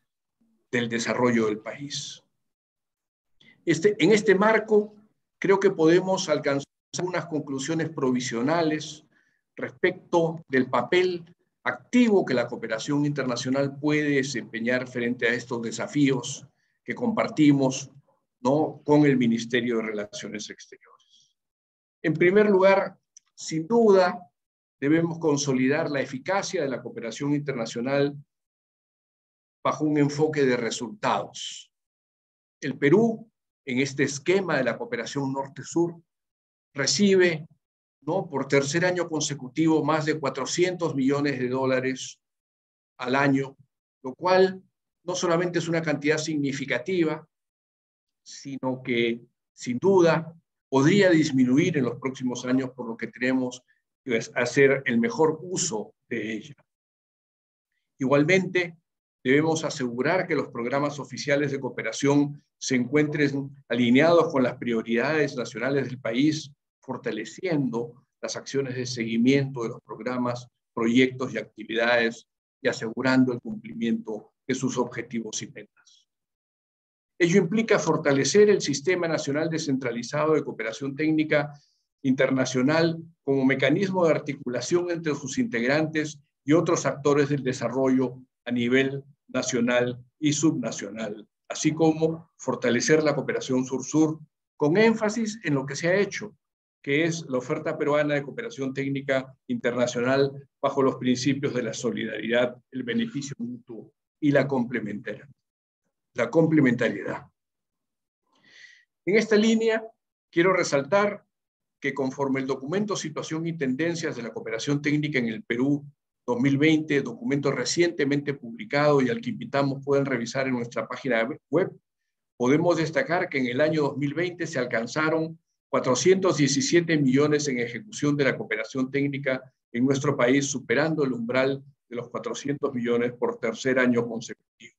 del desarrollo del país. En este marco, creo que podemos alcanzar unas conclusiones provisionales respecto del papel activo que la cooperación internacional puede desempeñar frente a estos desafíos que compartimos, ¿no?, con el Ministerio de Relaciones Exteriores. En primer lugar, sin duda, debemos consolidar la eficacia de la cooperación internacional bajo un enfoque de resultados. El Perú, en este esquema de la cooperación norte-sur, recibe, ¿no?, por tercer año consecutivo más de 400 millones de dólares al año, lo cual no solamente es una cantidad significativa, sino que sin duda podría disminuir en los próximos años, por lo que tenemos que hacer el mejor uso de ella. Igualmente, debemos asegurar que los programas oficiales de cooperación se encuentren alineados con las prioridades nacionales del país, fortaleciendo las acciones de seguimiento de los programas, proyectos y actividades y asegurando el cumplimiento de sus objetivos y metas. Ello implica fortalecer el Sistema Nacional Descentralizado de Cooperación Técnica Internacional como mecanismo de articulación entre sus integrantes y otros actores del desarrollo a nivel nacional y subnacional, así como fortalecer la cooperación sur-sur con énfasis en lo que se ha hecho, que es la oferta peruana de cooperación técnica internacional bajo los principios de la solidaridad, el beneficio mutuo y la complementariedad. En esta línea, quiero resaltar que conforme el documento Situación y Tendencias de la Cooperación Técnica en el Perú 2020, documento recientemente publicado y al que invitamos pueden revisar en nuestra página web, podemos destacar que en el año 2020 se alcanzaron 417 millones en ejecución de la cooperación técnica en nuestro país, superando el umbral de los 400 millones por tercer año consecutivo.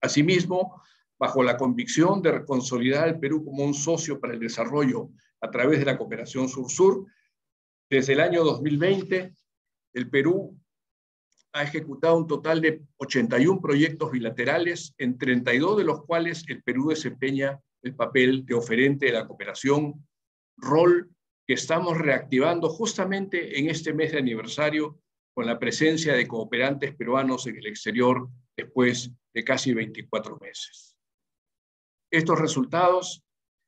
Asimismo, bajo la convicción de consolidar al Perú como un socio para el desarrollo a través de la cooperación sur-sur, desde el año 2020, el Perú ha ejecutado un total de 81 proyectos bilaterales, en 32 de los cuales el Perú desempeña el papel de oferente de la cooperación, rol que estamos reactivando justamente en este mes de aniversario con la presencia de cooperantes peruanos en el exterior después de casi 24 meses. Estos resultados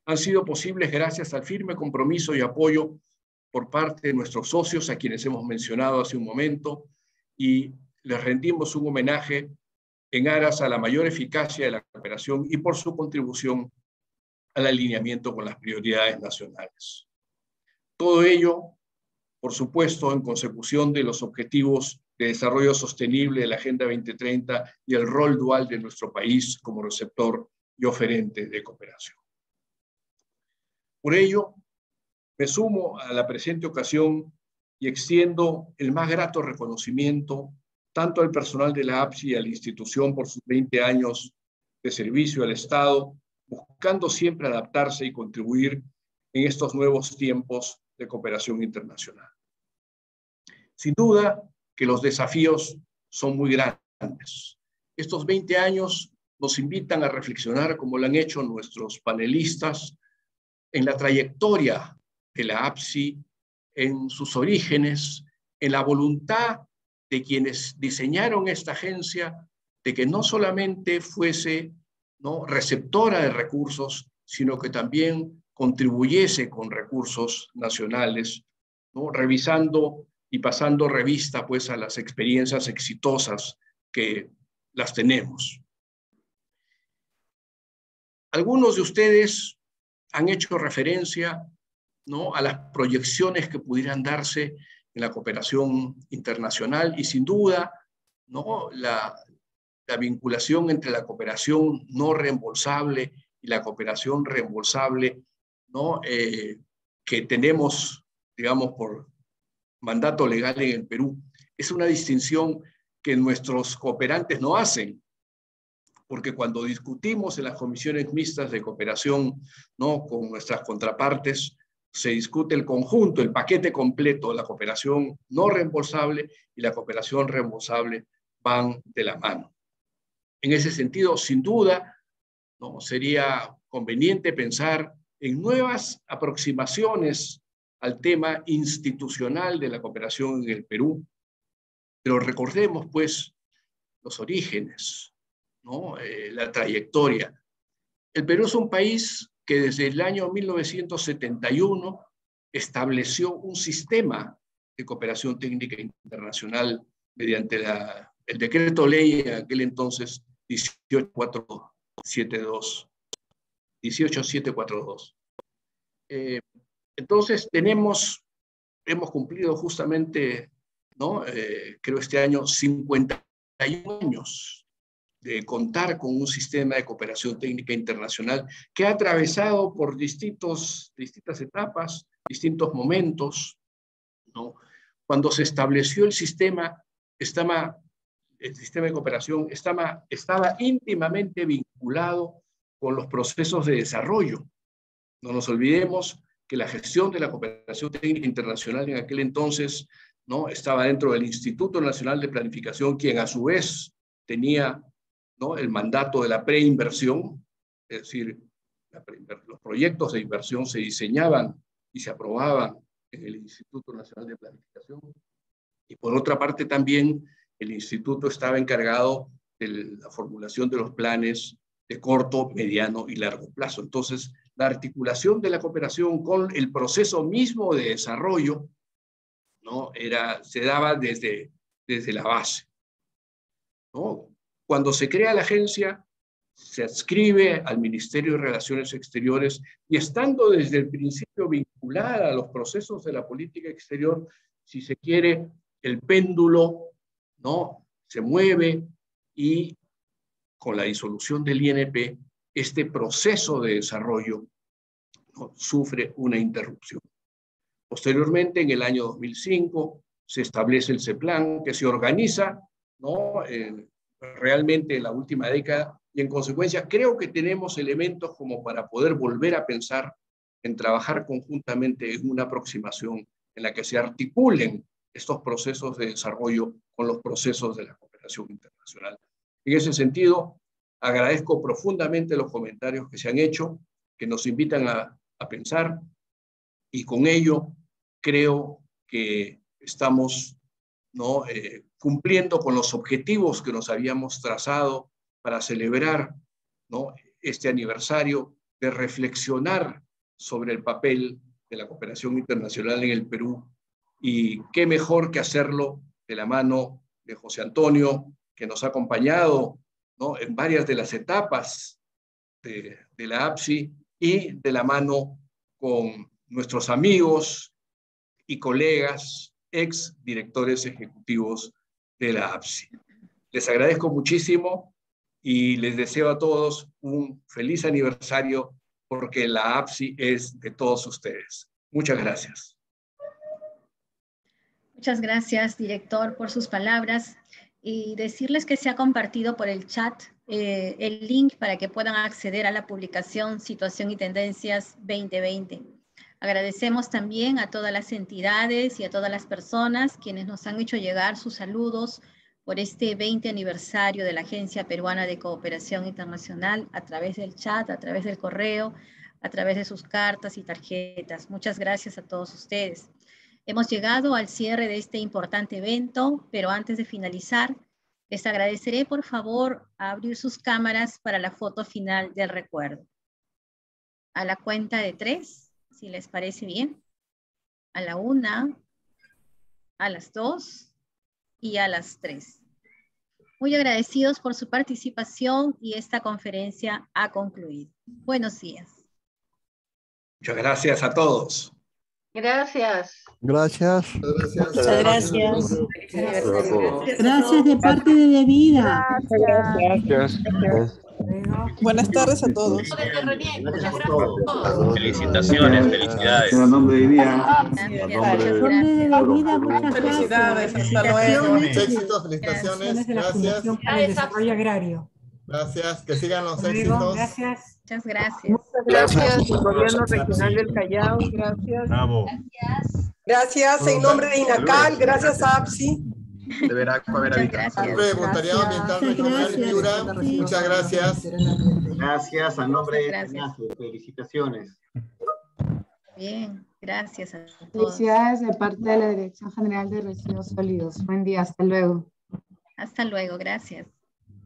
han sido posibles gracias al firme compromiso y apoyo por parte de nuestros socios, a quienes hemos mencionado hace un momento, y les rendimos un homenaje en aras a la mayor eficacia de la cooperación y por su contribución al alineamiento con las prioridades nacionales. Todo ello, por supuesto, en consecución de los objetivos de desarrollo sostenible de la Agenda 2030 y el rol dual de nuestro país como receptor y oferente de cooperación. Por ello, me sumo a la presente ocasión y extiendo el más grato reconocimiento tanto al personal de la APSI y a la institución por sus 20 años de servicio al Estado, buscando siempre adaptarse y contribuir en estos nuevos tiempos de cooperación internacional. Sin duda que los desafíos son muy grandes. Estos 20 años nos invitan a reflexionar, como lo han hecho nuestros panelistas, en la trayectoria de la APSI, en sus orígenes, en la voluntad de quienes diseñaron esta agencia, de que no solamente fuese, ¿no?, receptora de recursos, sino que también contribuyese con recursos nacionales, ¿no?, revisando y pasando revista pues a las experiencias exitosas que las tenemos. Algunos de ustedes han hecho referencia, ¿no?, a las proyecciones que pudieran darse en la cooperación internacional y sin duda, ¿no?, la vinculación entre la cooperación no reembolsable y la cooperación reembolsable, ¿no?, que tenemos, digamos, por mandato legal en el Perú, es una distinción que nuestros cooperantes no hacen, porque cuando discutimos en las comisiones mixtas de cooperación, ¿no?, con nuestras contrapartes, se discute el conjunto, el paquete completo, la cooperación no reembolsable y la cooperación reembolsable van de la mano. En ese sentido, sin duda, ¿no?, sería conveniente pensar en nuevas aproximaciones al tema institucional de la cooperación en el Perú. Pero recordemos, pues, los orígenes, ¿no? La trayectoria. El Perú es un país que desde el año 1971 estableció un sistema de cooperación técnica internacional mediante el decreto ley en aquel entonces 18742. Entonces hemos cumplido justamente, ¿no? Creo este año 51 años de contar con un sistema de cooperación técnica internacional que ha atravesado por distintas etapas, distintos momentos, ¿no? Cuando se estableció el sistema de cooperación estaba íntimamente vinculado con los procesos de desarrollo. No nos olvidemos que la gestión de la cooperación técnica internacional en aquel entonces, ¿no? Estaba dentro del Instituto Nacional de Planificación, quien a su vez tenía, ¿no? El mandato de la preinversión, es decir, los proyectos de inversión se diseñaban y se aprobaban en el Instituto Nacional de Planificación. Y por otra parte también el instituto estaba encargado de la formulación de los planes de corto, mediano y largo plazo. Entonces, la articulación de la cooperación con el proceso mismo de desarrollo, ¿no? Se daba desde la base, ¿no? Cuando se crea la agencia, se adscribe al Ministerio de Relaciones Exteriores y estando desde el principio vinculada a los procesos de la política exterior, si se quiere, el péndulo, ¿no? Se mueve y con la disolución del INP, este proceso de desarrollo, ¿no? Sufre una interrupción. Posteriormente, en el año 2005, se establece el CEPLAN, que se organiza, ¿no? Realmente en la última década, y en consecuencia creo que tenemos elementos como para poder volver a pensar en trabajar conjuntamente en una aproximación en la que se articulen estos procesos de desarrollo con los procesos de la cooperación internacional. En ese sentido, agradezco profundamente los comentarios que se han hecho, que nos invitan a pensar, y con ello creo que estamos, ¿no? Cumpliendo con los objetivos que nos habíamos trazado para celebrar, ¿no? Este aniversario, de reflexionar sobre el papel de la cooperación internacional en el Perú. Y qué mejor que hacerlo de la mano de José Antonio, que nos ha acompañado, ¿no? En varias de las etapas de la APSI, y de la mano con nuestros amigos y colegas, ex directores ejecutivos de la APSI. Les agradezco muchísimo y les deseo a todos un feliz aniversario, porque la APSI es de todos ustedes. Muchas gracias. Muchas gracias, director, por sus palabras, y decirles que se ha compartido por el chat el link para que puedan acceder a la publicación Situación y Tendencias 2020. Agradecemos también a todas las entidades y a todas las personas quienes nos han hecho llegar sus saludos por este 20 aniversario de la Agencia Peruana de Cooperación Internacional, a través del chat, a través del correo, a través de sus cartas y tarjetas. Muchas gracias a todos ustedes. Hemos llegado al cierre de este importante evento, pero antes de finalizar, les agradeceré por favor a abrir sus cámaras para la foto final del recuerdo. A la cuenta de 3, si les parece bien. A la 1, a las 2 y a las 3. Muy agradecidos por su participación y esta conferencia ha concluido. Buenos días. Muchas gracias a todos. Gracias. Gracias. Muchas gracias. Gracias de parte de Devida. Gracias. Buenas tardes a todos. Felicitaciones, felicidades. En nombre de Devida. Muchas felicidades. Hasta luego. Éxitos, felicitaciones. Gracias. Para el desarrollo agrario. Gracias. Que sigan los éxitos. Gracias. Muchas gracias. Muchas gracias, Gobierno Regional del Callao. Gracias. Bravo. Gracias en nombre de INACAL. Gracias a APSI. de Veraca. Hombre, voluntariado ambiental regional, Piura. Muchas gracias. Gracias, a nombre de Ignacio. Felicitaciones. Bien, gracias a todos. Felicidades de parte de la Dirección General de Residuos Sólidos. Buen día, hasta luego. Hasta luego, gracias.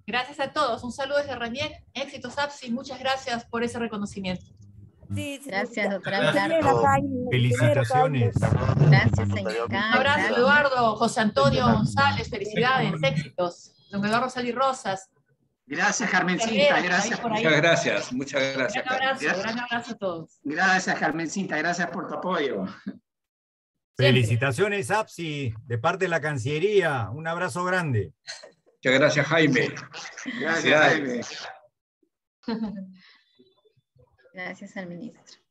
Gracias a todos. Un saludo desde RANIEC. Éxitos, APSI. Muchas gracias por ese reconocimiento. Gracias, doctora Pilar. Felicitaciones. Gracias, señor. Un abrazo, Eduardo, José Antonio González. Felicidades, éxitos. Don Eduardo Salí Rosas. Gracias, Carmencita. Gracias. Muchas gracias. Muchas gracias. Gran abrazo a todos. Gracias, Carmencita. Gracias por tu apoyo. Felicitaciones, APSI, de parte de la Cancillería. Un abrazo grande. Muchas gracias, Jaime. Gracias, Jaime. Gracias al ministro.